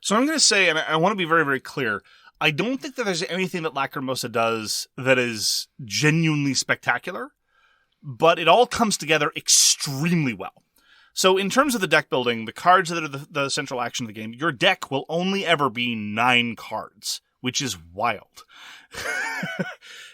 So I'm going to say, and I want to be very, very clear, I don't think that there's anything that Lacrimosa does that is genuinely spectacular, but it all comes together extremely well. So in terms of the deck building, the cards that are the central action of the game, your deck will only ever be 9 cards, which is wild.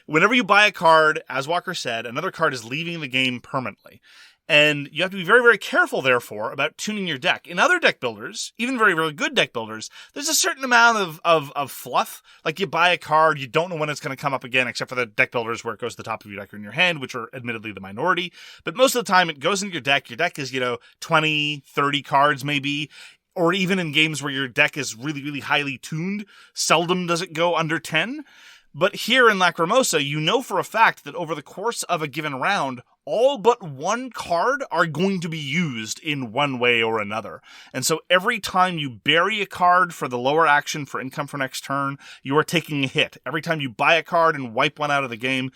Whenever you buy a card, as Walker said, another card is leaving the game permanently. And you have to be very, very careful, therefore, about tuning your deck. In other deck builders, even very, very good deck builders, there's a certain amount of fluff. Like you buy a card, you don't know when it's going to come up again, except for the deck builders where it goes to the top of your deck or in your hand, which are admittedly the minority. But most of the time, it goes into your deck. Your deck is, 20, 30 cards maybe. Or even in games where your deck is really, really highly tuned, seldom does it go under 10. But here in Lacrimosa, you know for a fact that over the course of a given round, all but 1 card are going to be used in one way or another. And so every time you bury a card for the lower action for income for next turn, you are taking a hit. Every time you buy a card and wipe one out of the game,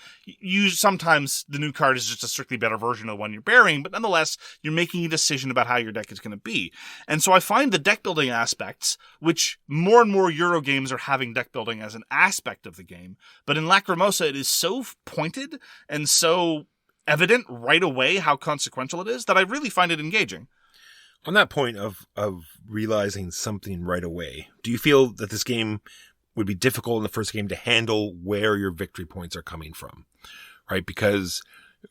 sometimes the new card is just a strictly better version of the one you're burying, but nonetheless, you're making a decision about how your deck is going to be. And so I find the deck building aspects, which more and more Euro games are having deck building as an aspect of the game, but in Lacrimosa it is so pointed and so evident right away how consequential it is that I really find it engaging. On that point of realizing something right away, do you feel that this game would be difficult in the first game to handle where your victory points are coming from? Right? Because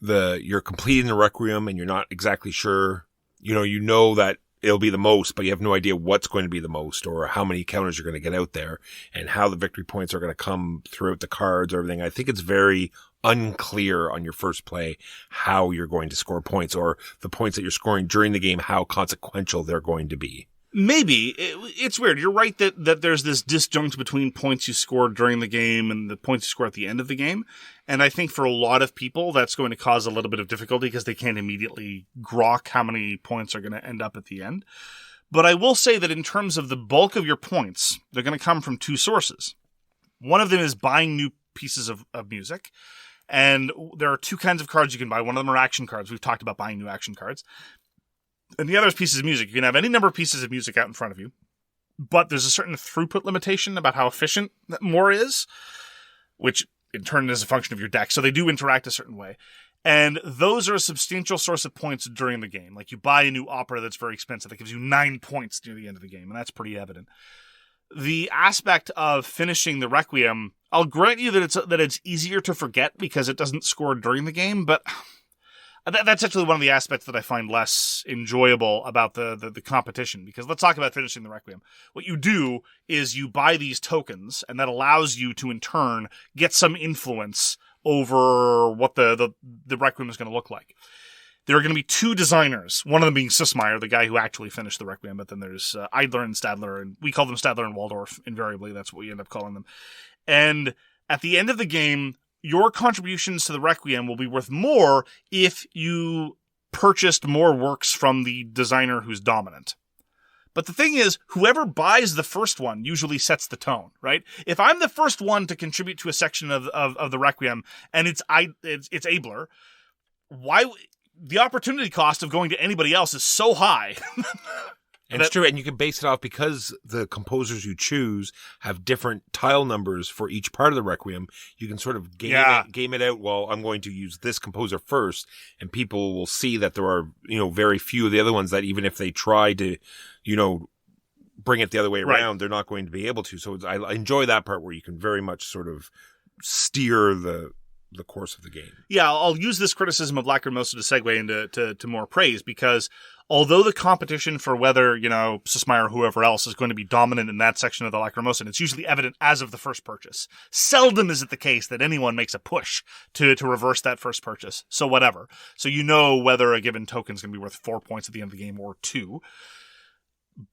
you're completing the Requiem and you're not exactly sure, you know that it'll be the most, but you have no idea what's going to be the most or how many counters you're going to get out there and how the victory points are going to come throughout the cards or everything. I think it's very unclear on your first play how you're going to score points, or the points that you're scoring during the game, how consequential they're going to be. Maybe. It's weird. You're right that there's this disjunct between points you score during the game and the points you score at the end of the game. And I think for a lot of people, that's going to cause a little bit of difficulty because they can't immediately grok how many points are going to end up at the end. But I will say that in terms of the bulk of your points, they're going to come from 2 sources. One of them is buying new pieces of music. And there are 2 kinds of cards you can buy. One of them are action cards. We've talked about buying new action cards. And the other is pieces of music. You can have any number of pieces of music out in front of you, but there's a certain throughput limitation about how efficient more is, which in turn is a function of your deck. So they do interact a certain way. And those are a substantial source of points during the game. Like you buy a new opera that's very expensive that gives you 9 points near the end of the game, and that's pretty evident. The aspect of finishing the Requiem, I'll grant you that it's easier to forget because it doesn't score during the game, but that's actually one of the aspects that I find less enjoyable about the competition, because let's talk about finishing the Requiem. What you do is you buy these tokens, and that allows you to, in turn, get some influence over what the Requiem is going to look like. There are going to be 2 designers, one of them being Sussmeyer, the guy who actually finished the Requiem, but then there's Eidler and Stadler, and we call them Stadler and Waldorf, invariably. That's what we end up calling them. And at the end of the game, your contributions to the Requiem will be worth more if you purchased more works from the designer who's dominant. But the thing is, whoever buys the first one usually sets the tone, right? If I'm the first one to contribute to a section of the Requiem, and it's Abler, why... The opportunity cost of going to anybody else is so high. And it's true, and you can base it off because the composers you choose have different tile numbers for each part of the Requiem. You can sort of game it out. Well, I'm going to use this composer first, and people will see that there are, very few of the other ones that even if they try to, bring it the other way around, they're not going to be able to. So I enjoy that part where you can very much sort of steer the course of the game. Yeah, I'll use this criticism of Lacrimosa to segue into to more praise, because although the competition for whether, Sismire or whoever else is going to be dominant in that section of the Lacrimosa, and it's usually evident as of the first purchase, seldom is it the case that anyone makes a push to reverse that first purchase. So whatever. So whether a given token is going to be worth 4 points at the end of the game or 2.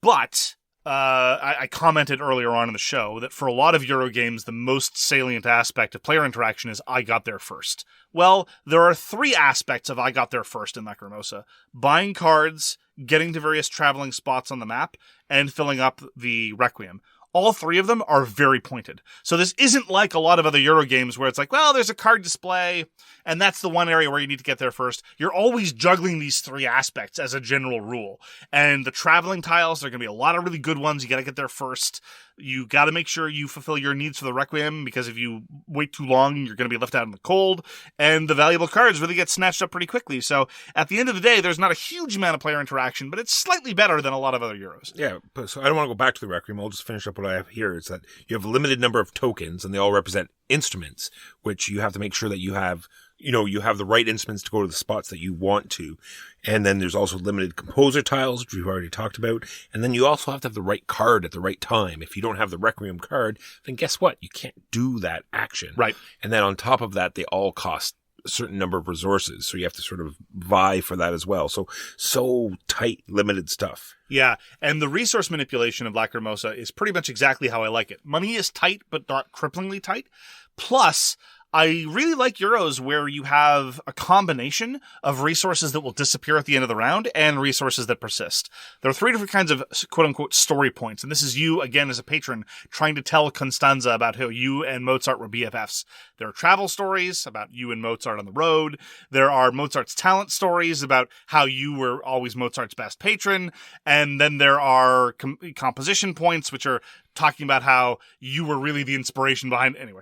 But I commented earlier on in the show that for a lot of Euro games, the most salient aspect of player interaction is I got there first. Well, there are 3 aspects of I got there first in Lacrimosa: buying cards, getting to various traveling spots on the map, and filling up the Requiem. All 3 of them are very pointed. So this isn't like a lot of other Euro games where it's like, well, there's a card display, and that's the one area where you need to get there first. You're always juggling these 3 aspects as a general rule. And the traveling tiles, there are going to be a lot of really good ones. You got to get there first. You got to make sure you fulfill your needs for the Requiem, because if you wait too long, you're going to be left out in the cold. And the valuable cards really get snatched up pretty quickly. So at the end of the day, there's not a huge amount of player interaction, but it's slightly better than a lot of other Euros. Yeah, so I don't want to go back to the Requiem. I'll just finish up what I have here. Is that you have a limited number of tokens, and they all represent instruments, which you have to make sure that you have the right instruments to go to the spots that you want to. And then there's also limited composer tiles, which we've already talked about. And then you also have to have the right card at the right time. If you don't have the Requiem card, then guess what? You can't do that action. Right. And then on top of that, they all cost a certain number of resources. So you have to sort of vie for that as well. So tight, limited stuff. Yeah, and the resource manipulation of Lacrimosa is pretty much exactly how I like it. Money is tight, but not cripplingly tight. Plus, I really like Euros where you have a combination of resources that will disappear at the end of the round and resources that persist. There are 3 different kinds of quote-unquote story points, and this is you, again, as a patron, trying to tell Constanza about how you and Mozart were BFFs. There are travel stories about you and Mozart on the road. There are Mozart's talent stories about how you were always Mozart's best patron. And then there are composition points, which are talking about how you were really the inspiration behind it. Anyway.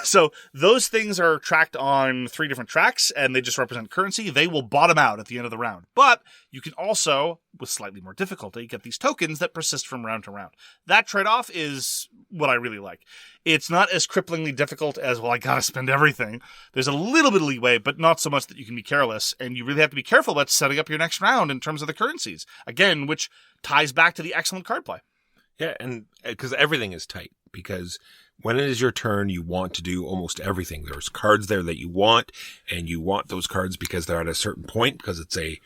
So those things are tracked on 3 different tracks, and they just represent currency. They will bottom out at the end of the round. But you can also, with slightly more difficulty, get these tokens that persist from round to round. That trade-off is what I really like. It's not as cripplingly difficult as, well, I gotta spend everything. There's a little bit of leeway, but not so much that you can be careless, and you really have to be careful about setting up your next round in terms of the currencies. Again, which ties back to the excellent card play. Yeah, and because everything is tight, because when it is your turn, you want to do almost everything. There's cards there that you want, and you want those cards because they're at a certain point, because it's a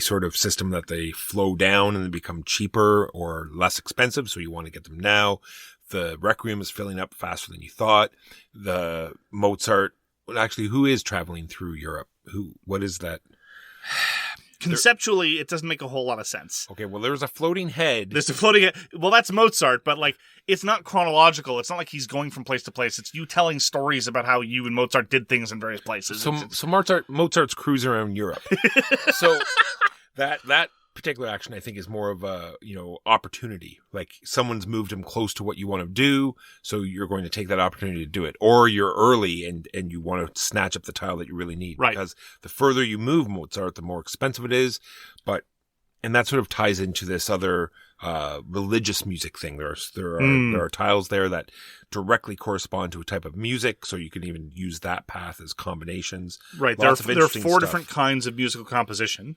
sort of system that they flow down and they become cheaper or less expensive, so you want to get them now. The Requiem is filling up faster than you thought. The Mozart, well, actually, who is traveling through Europe? What is that? Conceptually, it doesn't make a whole lot of sense. Okay, well, there's a floating head. There's a floating head. Well, that's Mozart, but it's not chronological. It's not like he's going from place to place. It's you telling stories about how you and Mozart did things in various places. So Mozart's cruising around Europe. So that particular action, I think, is more of a, opportunity. Like someone's moved him close to what you want to do, so you're going to take that opportunity to do it. Or you're early and you want to snatch up the tile that you really need. Right. Because the further you move Mozart, the more expensive it is. And that sort of ties into this other religious music thing. There are tiles there that directly correspond to a type of music, so you can even use that path as combinations. Right. There are 4 different kinds of musical composition.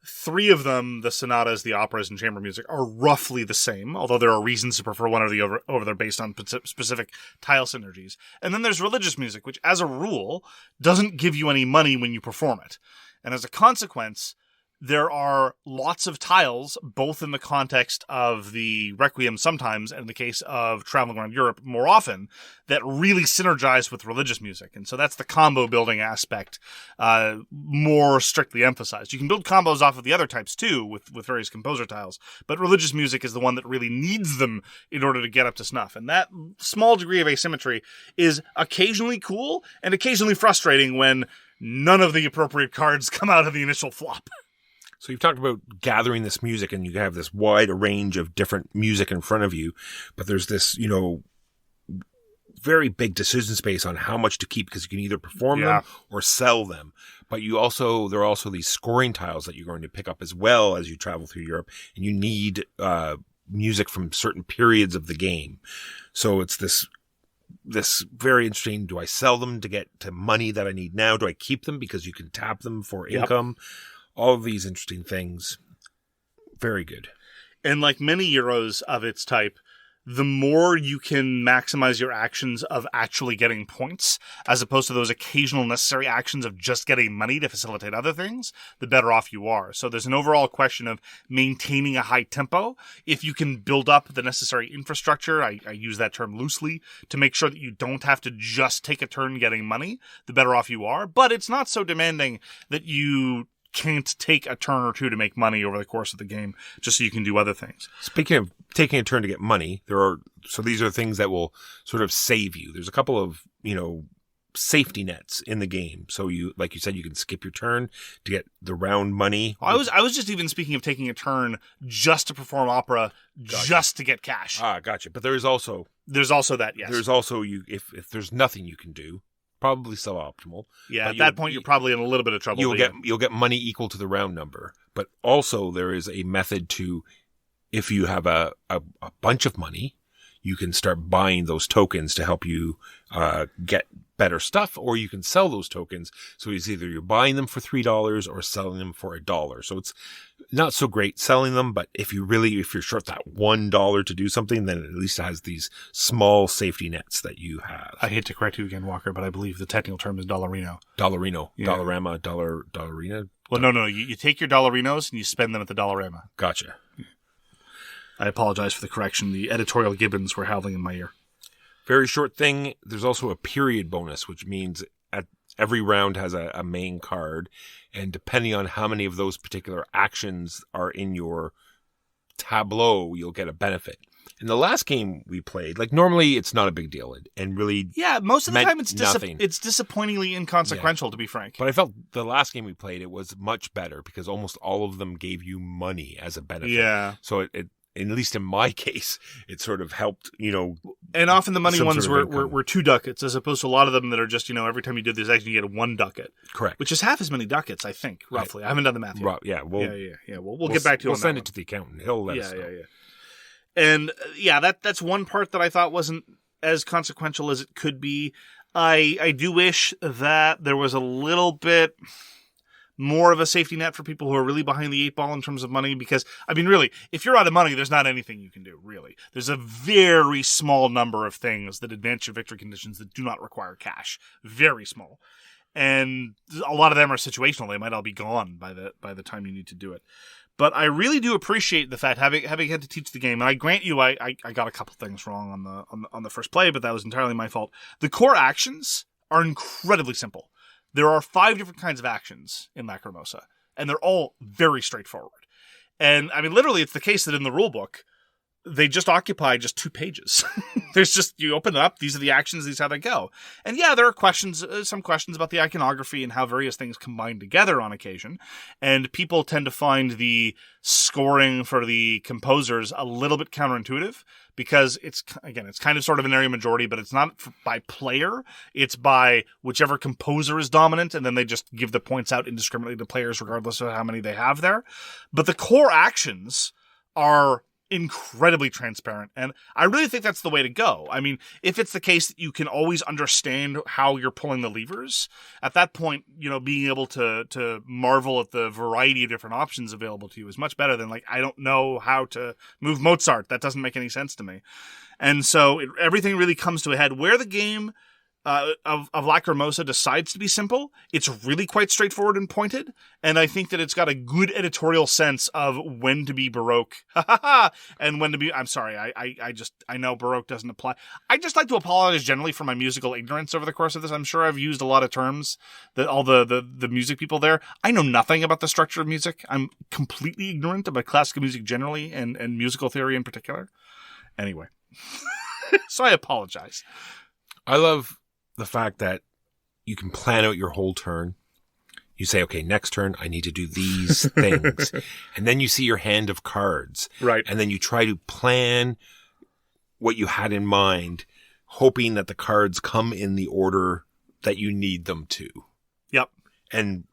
3 of them, the sonatas, the operas, and chamber music, are roughly the same, although there are reasons to prefer one or the other based on specific tile synergies. And then there's religious music, which, as a rule, doesn't give you any money when you perform it. And as a consequence, there are lots of tiles, both in the context of the Requiem sometimes, and in the case of traveling around Europe more often, that really synergize with religious music. And so that's the combo building aspect, more strictly emphasized. You can build combos off of the other types too, with various composer tiles, but religious music is the one that really needs them in order to get up to snuff. And that small degree of asymmetry is occasionally cool and occasionally frustrating when none of the appropriate cards come out of the initial flop. So you've talked about gathering this music, and you have this wide range of different music in front of you, but there's this, very big decision space on how much to keep, because you can either perform them or sell them. But there are also these scoring tiles that you're going to pick up as well as you travel through Europe, and you need music from certain periods of the game. So it's this very interesting, do I sell them to get to money that I need now? Do I keep them because you can tap them for income? All of these interesting things. Very good. And like many Euros of its type, the more you can maximize your actions of actually getting points, as opposed to those occasional necessary actions of just getting money to facilitate other things, the better off you are. So there's an overall question of maintaining a high tempo. If you can build up the necessary infrastructure, I use that term loosely, to make sure that you don't have to just take a turn getting money, the better off you are. But it's not so demanding that you can't take a turn or two to make money over the course of the game, just so you can do other things. Speaking of taking a turn to get money, these are things that will sort of save you. There's a couple of, safety nets in the game. So like you said, you can skip your turn to get the round money. I was just even speaking of taking a turn just to perform opera, just to get cash. Gotcha. But there's also that, yes. There's also if there's nothing you can do, probably suboptimal. Yeah, at that point, you're probably in a little bit of trouble. You'll get money equal to the round number. But also there is a method to, if you have a bunch of money, you can start buying those tokens to help you get better stuff, or you can sell those tokens. So it's either you're buying them for $3 or selling them for $1. So it's not so great selling them, but if you're short that $1 to do something, then it at least has these small safety nets that you have. I hate to correct you again, Walker, but I believe the technical term is dollarino. Dollarino. Yeah. Dollarama. Dollarina. Well, no. You take your dollarinos and you spend them at the Dollarama. Gotcha. I apologize for the correction. The editorial gibbons were howling in my ear. Very short thing. There's also a period bonus, which means every round has a main card, and depending on how many of those particular actions are in your tableau, you'll get a benefit. In the last game we played, normally it's not a big deal, and really, most of the time nothing. It's disappointingly inconsequential, to be frank. But I felt the last game we played, it was much better because almost all of them gave you money as a benefit. Yeah. So it at least in my case, it sort of helped, And often the money ones sort of were 2 ducats, as opposed to a lot of them that are just, every time you do this action, you get a 1 ducat. Correct. Which is half as many ducats, I think, roughly. Right. I haven't done the math yet. Yeah. We'll get back to you on that. We'll send it to the accountant. He'll let us know. Yeah. And that's one part that I thought wasn't as consequential as it could be. I do wish that there was a little bit more of a safety net for people who are really behind the 8 ball in terms of money, because, really, if you're out of money, there's not anything you can do, really. There's a very small number of things that advance your victory conditions that do not require cash. Very small. And a lot of them are situational. They might all be gone by the time you need to do it. But I really do appreciate the fact, having had to teach the game, and I grant you I got a couple things wrong on the first play, but that was entirely my fault. The core actions are incredibly simple. There are 5 different kinds of actions in Lacrimosa, and they're all very straightforward. And, literally, it's the case that in the rulebook, they just occupy just 2 pages. There's just, you open it up, these are the actions, these are how they go. And there are some questions about the iconography and how various things combine together on occasion. And people tend to find the scoring for the composers a little bit counterintuitive, because it's kind of sort of an area majority, but it's not by player. It's by whichever composer is dominant, and then they just give the points out indiscriminately to players regardless of how many they have there. But the core actions are incredibly transparent, and I really think that's the way to go. If it's the case that you can always understand how you're pulling the levers, at that point, being able to marvel at the variety of different options available to you is much better than, I don't know how to move Mozart. That doesn't make any sense to me. And so everything really comes to a head where the game of Lacrimosa decides to be simple. It's really quite straightforward and pointed, and I think that it's got a good editorial sense of when to be Baroque and when to be... I'm sorry, I know Baroque doesn't apply. I just like to apologize generally for my musical ignorance over the course of this. I'm sure I've used a lot of terms that all the music people there. I know nothing about the structure of music. I'm completely ignorant about classical music generally and musical theory in particular. Anyway, so I apologize. I love the fact that you can plan out your whole turn. You say, okay, next turn, I need to do these things. And then you see your hand of cards. Right. And then you try to plan what you had in mind, hoping that the cards come in the order that you need them to. Yep. And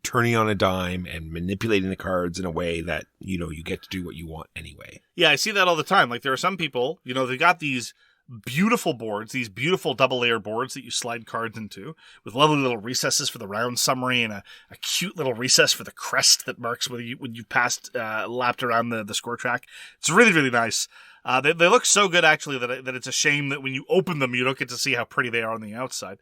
turning on a dime and manipulating the cards in a way that, you know, you get to do what you want anyway. Yeah, I see that all the time. Like, there are some people, you know, they got these beautiful boards, these beautiful double-layer boards that you slide cards into, with lovely little recesses for the round summary and a cute little recess for the crest that marks when you passed, lapped around the score track. It's really, really nice. They look so good, actually, that it's a shame that when you open them, you don't get to see how pretty they are on the outside.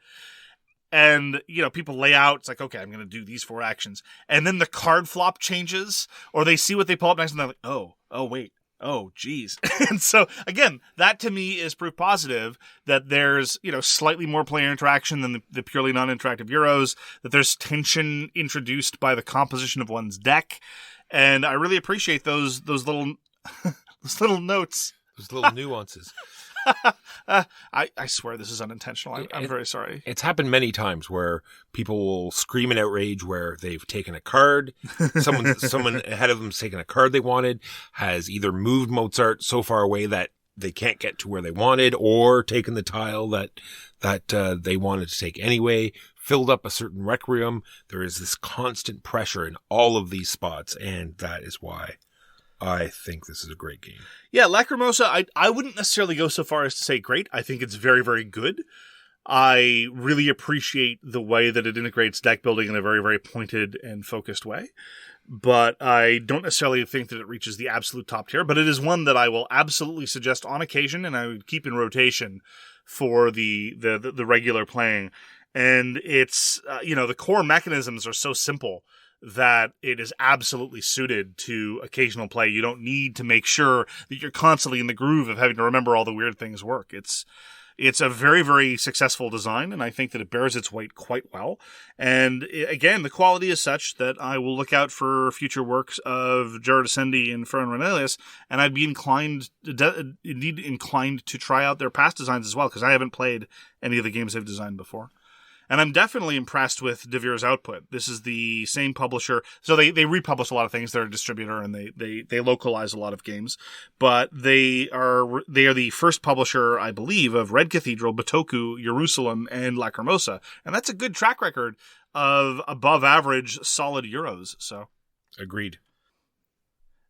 And, you know, people lay out, it's like, okay, I'm going to do these 4 actions. And then the card flop changes, or they see what they pull up next, and they're like, oh, wait. Oh, geez. And so, again, that to me is proof positive that there's, you know, slightly more player interaction than the purely non-interactive Euros, that there's tension introduced by the composition of one's deck. And I really appreciate those little those little notes. Those little nuances. I swear this is unintentional. I'm very sorry. It's happened many times where people will scream in outrage where they've taken a card. Someone ahead of them's taken a card they wanted, has either moved Mozart so far away that they can't get to where they wanted, or taken the tile that they wanted to take anyway, filled up a certain requiem. There is this constant pressure in all of these spots, and that is why I think this is a great game. Yeah, Lacrimosa, I wouldn't necessarily go so far as to say great. I think it's very, very good. I really appreciate the way that it integrates deck building in a very, very pointed and focused way. But I don't necessarily think that it reaches the absolute top tier. But it is one that I will absolutely suggest on occasion, and I would keep in rotation for the regular playing. And it's, you know, the core mechanisms are so simple that it is absolutely suited to occasional play. You don't need to make sure that you're constantly in the groove of having to remember all the weird things work. It's a very, very successful design, and I think that it bears its weight quite well. And again, the quality is such that I will look out for future works of Jared Ascendi and Fern Renelius, and I'd be inclined to try out their past designs as well, because I haven't played any of the games they've designed before. And I'm definitely impressed with De Veer's output. This is the same publisher. So they republish a lot of things. They're a distributor, and they localize a lot of games. But they are the first publisher, I believe, of Red Cathedral, Batoku, Jerusalem, and Lacrimosa. And that's a good track record of above average solid Euros. So agreed.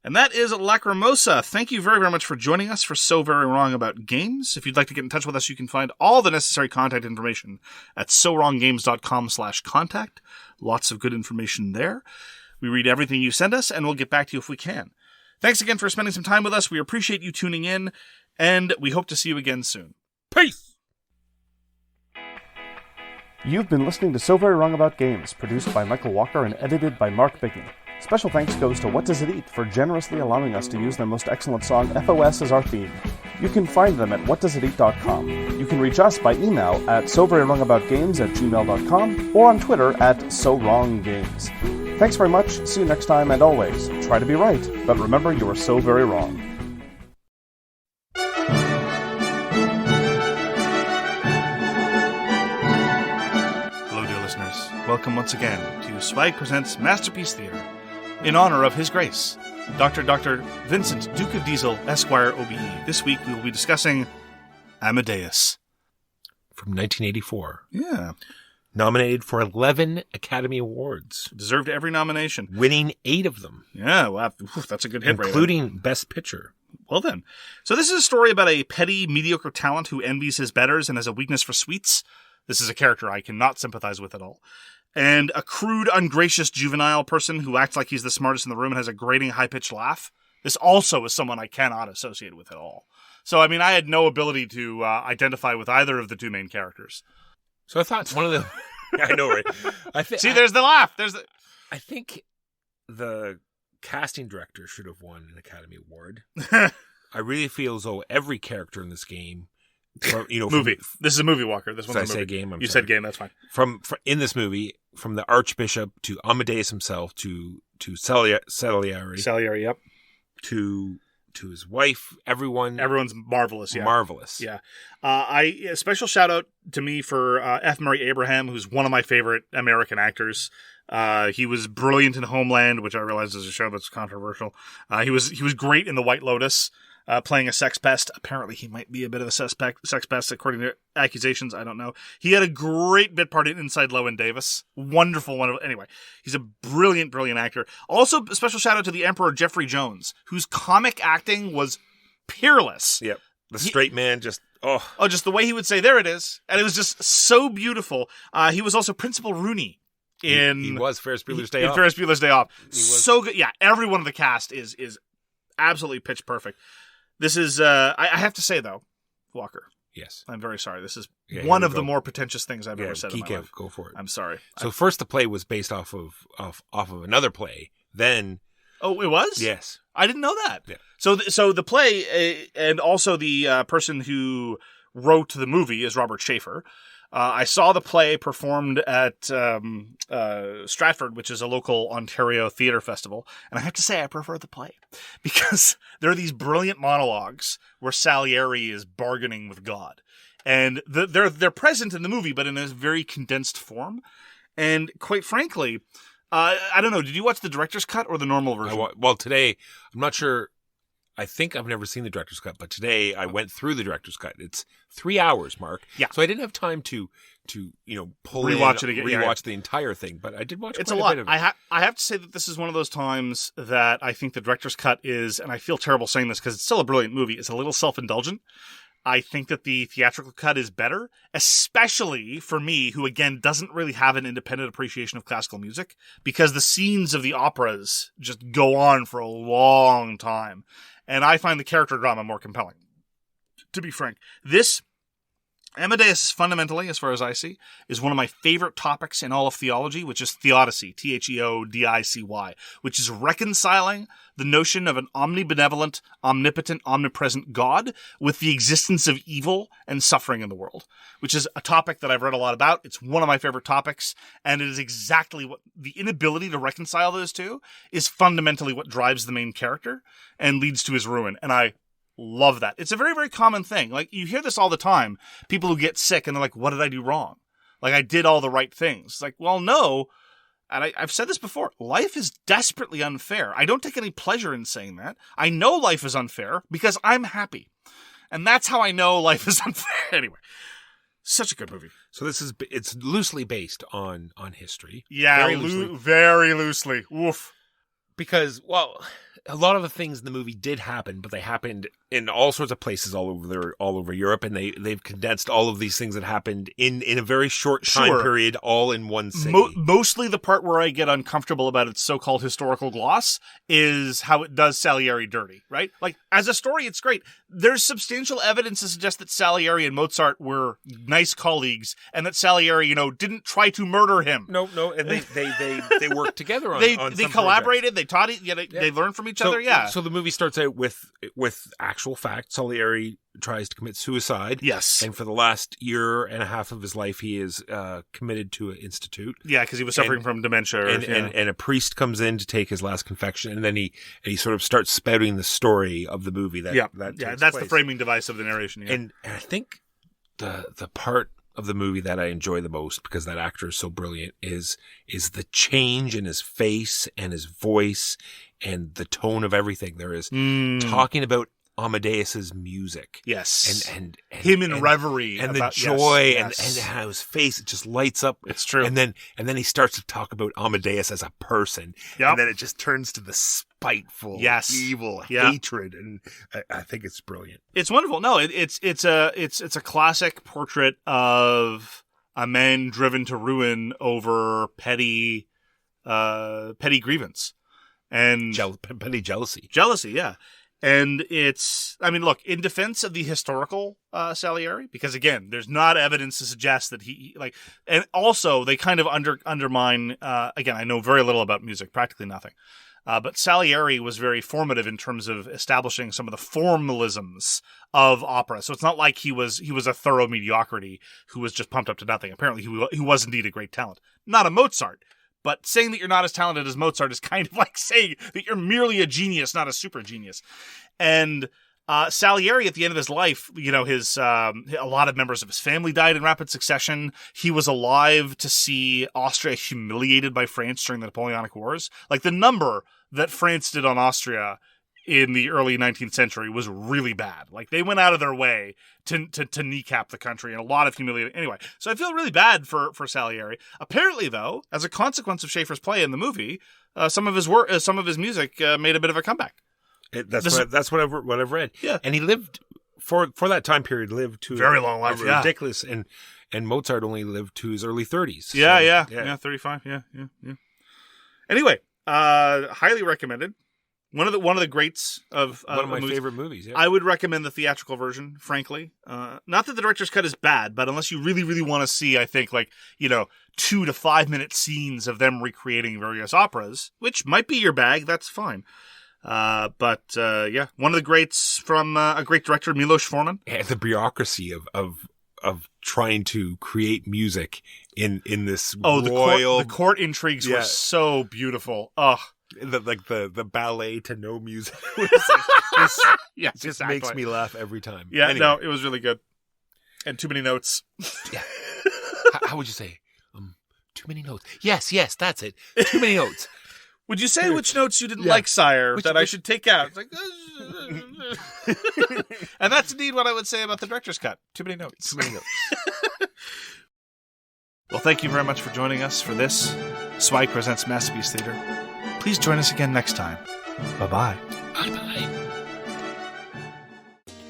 And that is Lacrimosa. Thank you very, very much for joining us for So Very Wrong About Games. If you'd like to get in touch with us, you can find all the necessary contact information at sowronggames.com/contact. Lots of good information there. We read everything you send us, and we'll get back to you if we can. Thanks again for spending some time with us. We appreciate you tuning in, and we hope to see you again soon. Peace! You've been listening to So Very Wrong About Games, produced by Michael Walker and edited by Mark Bigney. Special thanks goes to What Does It Eat for generously allowing us to use their most excellent song, FOS, as our theme. You can find them at whatdoesiteat.com. You can reach us by email at soverywrongaboutgames@gmail.com or on Twitter at SoWrongGames. Thanks very much, see you next time, and always, try to be right, but remember you are so very wrong. Hello, dear listeners. Welcome once again to SWAG Presents Masterpiece Theater, in honor of His Grace, Dr. Vincent, Duke of Diesel, Esquire, OBE. This week we will be discussing Amadeus. From 1984. Yeah. Nominated for 11 Academy Awards. Deserved every nomination. Winning 8 of them. Yeah, wow, that's a good hit rate. Including Best Picture. Well then. So this is a story about a petty, mediocre talent who envies his betters and has a weakness for sweets. This is a character I cannot sympathize with at all. And a crude, ungracious juvenile person who acts like he's the smartest in the room and has a grating, high-pitched laugh. This also is someone I cannot associate with at all. So, I mean, I had no ability to identify with either of the two main characters. So I thought one of the... I know, right? See, there's the laugh. I think the casting director should have won an Academy Award. I really feel as though every character in this game... movie. This is a movie, Walker. This one's a movie. I say game? You said game, that's fine. From in this movie, from the Archbishop to Amadeus himself to Salieri. Salieri, yep. To to his wife. Everyone's marvelous. Yeah. Marvelous. Yeah. A special shout out to me for F. Murray Abraham, who's one of my favorite American actors. He was brilliant in Homeland, which I realize is a show that's controversial. He was great in The White Lotus, playing a sex pest. Apparently, he might be a bit of a sex pest, according to accusations. I don't know. He had a great bit part in Inside Llewyn Davis. Wonderful. Anyway, he's a brilliant, brilliant actor. Also, a special shout out to the Emperor Jeffrey Jones, whose comic acting was peerless. Yep. The straight man just... Oh, just the way he would say, there it is. And it was just so beautiful. He was also Principal Rooney in... He was Ferris Bueller's Day Off. Ferris Bueller's Day Off. So good. Yeah, every one of the cast is absolutely pitch perfect. This is... I have to say, though, Walker. Yes. I'm very sorry. This is one of the more pretentious things I've ever said in my life. Go for it. I'm sorry. So first the play was based off of another play. Then... Oh, it was? Yes. I didn't know that. Yeah. So the play and also the person who wrote the movie is Robert Schaefer. I saw the play performed at Stratford, which is a local Ontario theatre festival, and I have to say I prefer the play because there are these brilliant monologues where Salieri is bargaining with God, and they're present in the movie, but in a very condensed form. And quite frankly, I don't know. Did you watch the director's cut or the normal version? Well, today, I'm not sure. I think I've never seen the director's cut, but today I went through the director's cut. It's 3 hours, Mark. Yeah. So I didn't have time to rewatch it again. Rewatch the entire thing, but I did watch it's quite a lot. bit of it. I have to say that this is one of those times that I think the director's cut is, and I feel terrible saying this because it's still a brilliant movie, it's a little self-indulgent. I think that the theatrical cut is better, especially for me, who, again, doesn't really have an independent appreciation of classical music, because the scenes of the operas just go on for a long time, and I find the character drama more compelling, to be frank. This, Amadeus, fundamentally, as far as I see, is one of my favorite topics in all of theology, which is theodicy, Theodicy, which is reconciling the notion of an omnibenevolent, omnipotent, omnipresent God with the existence of evil and suffering in the world, which is a topic that I've read a lot about. It's one of my favorite topics, and it is exactly what the inability to reconcile those two is fundamentally what drives the main character and leads to his ruin. And I love that. It's a very, very common thing. Like, you hear this all the time. People who get sick and they're like, what did I do wrong? Like, I did all the right things. It's like, well, no. And I've said this before. Life is desperately unfair. I don't take any pleasure in saying that. I know life is unfair because I'm happy. And that's how I know life is unfair. Anyway, such a good movie. So it's loosely based on history. Yeah, very loosely. Oof. Because, well, a lot of the things in the movie did happen, but they happened in all sorts of places all over Europe, and they've condensed all of these things that happened in a very short time period, all in one city. Mostly the part where I get uncomfortable about its so-called historical gloss is how it does Salieri dirty, right? Like, as a story, it's great. There's substantial evidence to suggest that Salieri and Mozart were nice colleagues, and that Salieri, didn't try to murder him. No, and they worked together on they collaborated, they taught they learned from each other, yeah. So the movie starts out with actual fact. Salieri tries to commit suicide. Yes. And for the last year and a half of his life, he is committed to an institute. Yeah, because he was suffering from dementia. And a priest comes in to take his last confession, and then he sort of starts spouting the story of the movie. That's the framing device of the narration. Yeah. And I think the part of the movie that I enjoy the most, because that actor is so brilliant, is the change in his face and his voice and the tone of everything. There is talking about Amadeus's music. Yes. And him in reverie. And the joy and how his face, it just lights up. It's true. And then he starts to talk about Amadeus as a person. Yep. And then it just turns to the spiteful, evil hatred. And I think it's brilliant. It's wonderful. No, it's a classic portrait of a man driven to ruin over petty grievance and petty jealousy. Jealousy, yeah. And look, in defense of the historical Salieri, because again, there's not evidence to suggest that and also they kind of undermine, again, I know very little about music, practically nothing. But Salieri was very formative in terms of establishing some of the formalisms of opera. So it's not like he was a thorough mediocrity who was just pumped up to nothing. Apparently he was indeed a great talent. Not a Mozart, But saying that you're not as talented as Mozart is kind of like saying that you're merely a genius, not a super genius. And Salieri, at the end of his life, his a lot of members of his family died in rapid succession. He was alive to see Austria humiliated by France during the Napoleonic Wars. Like, the number that France did on Austria in the early 19th century was really bad. Like, they went out of their way to kneecap the country, and a lot of humiliating. Anyway, so I feel really bad for Salieri. Apparently, though, as a consequence of Schaeffer's play in the movie, some of his music made a bit of a comeback. That's what I've read. Yeah, and he lived for that time period. Lived to very long life. Ridiculous, and Mozart only lived to his early 30s. Yeah, 35. Yeah. Anyway, highly recommended. One of the greats of one of my favorite movies. Yeah. I would recommend the theatrical version, frankly. Not that the director's cut is bad, but unless you really, really want to see, I think, 2 to 5 minute scenes of them recreating various operas, which might be your bag, that's fine. But one of the greats from a great director, Milos Forman. Yeah, the bureaucracy of trying to create music in this royal... The court intrigues were so beautiful. Ugh. The ballet to no music. Just makes me laugh every time. Yeah, anyway. No, it was really good. And too many notes. Yeah. How would you say? Too many notes. Yes, that's it. Too many notes. Would you say which notes you didn't like, sire, that I should take out? It's like, and that's indeed what I would say about the director's cut. Too many notes. Too many notes. Well, thank you very much for joining us for this SVWAG Presents Masterpiece Theater. Please join us again next time. Bye-bye. Bye-bye.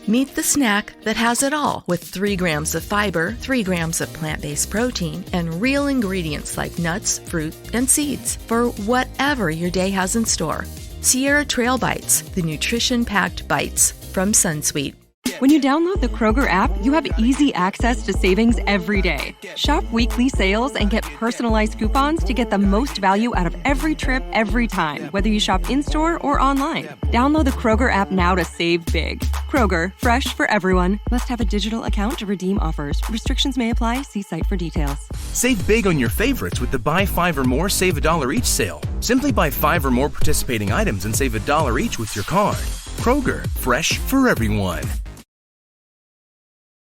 Meet the snack that has it all with 3 grams of fiber, 3 grams of plant-based protein, and real ingredients like nuts, fruit, and seeds for whatever your day has in store. Sierra Trail Bites, the nutrition-packed bites from Sunsweet. When you download the Kroger app, you have easy access to savings every day. Shop weekly sales and get personalized coupons to get the most value out of every trip, every time, whether you shop in-store or online. Download the Kroger app now to save big. Kroger, fresh for everyone. Must have a digital account to redeem offers. Restrictions may apply. See site for details. Save big on your favorites with the Buy 5 or More, Save $1 each sale. Simply buy 5 or more participating items and save $1 each with your card. Kroger, fresh for everyone.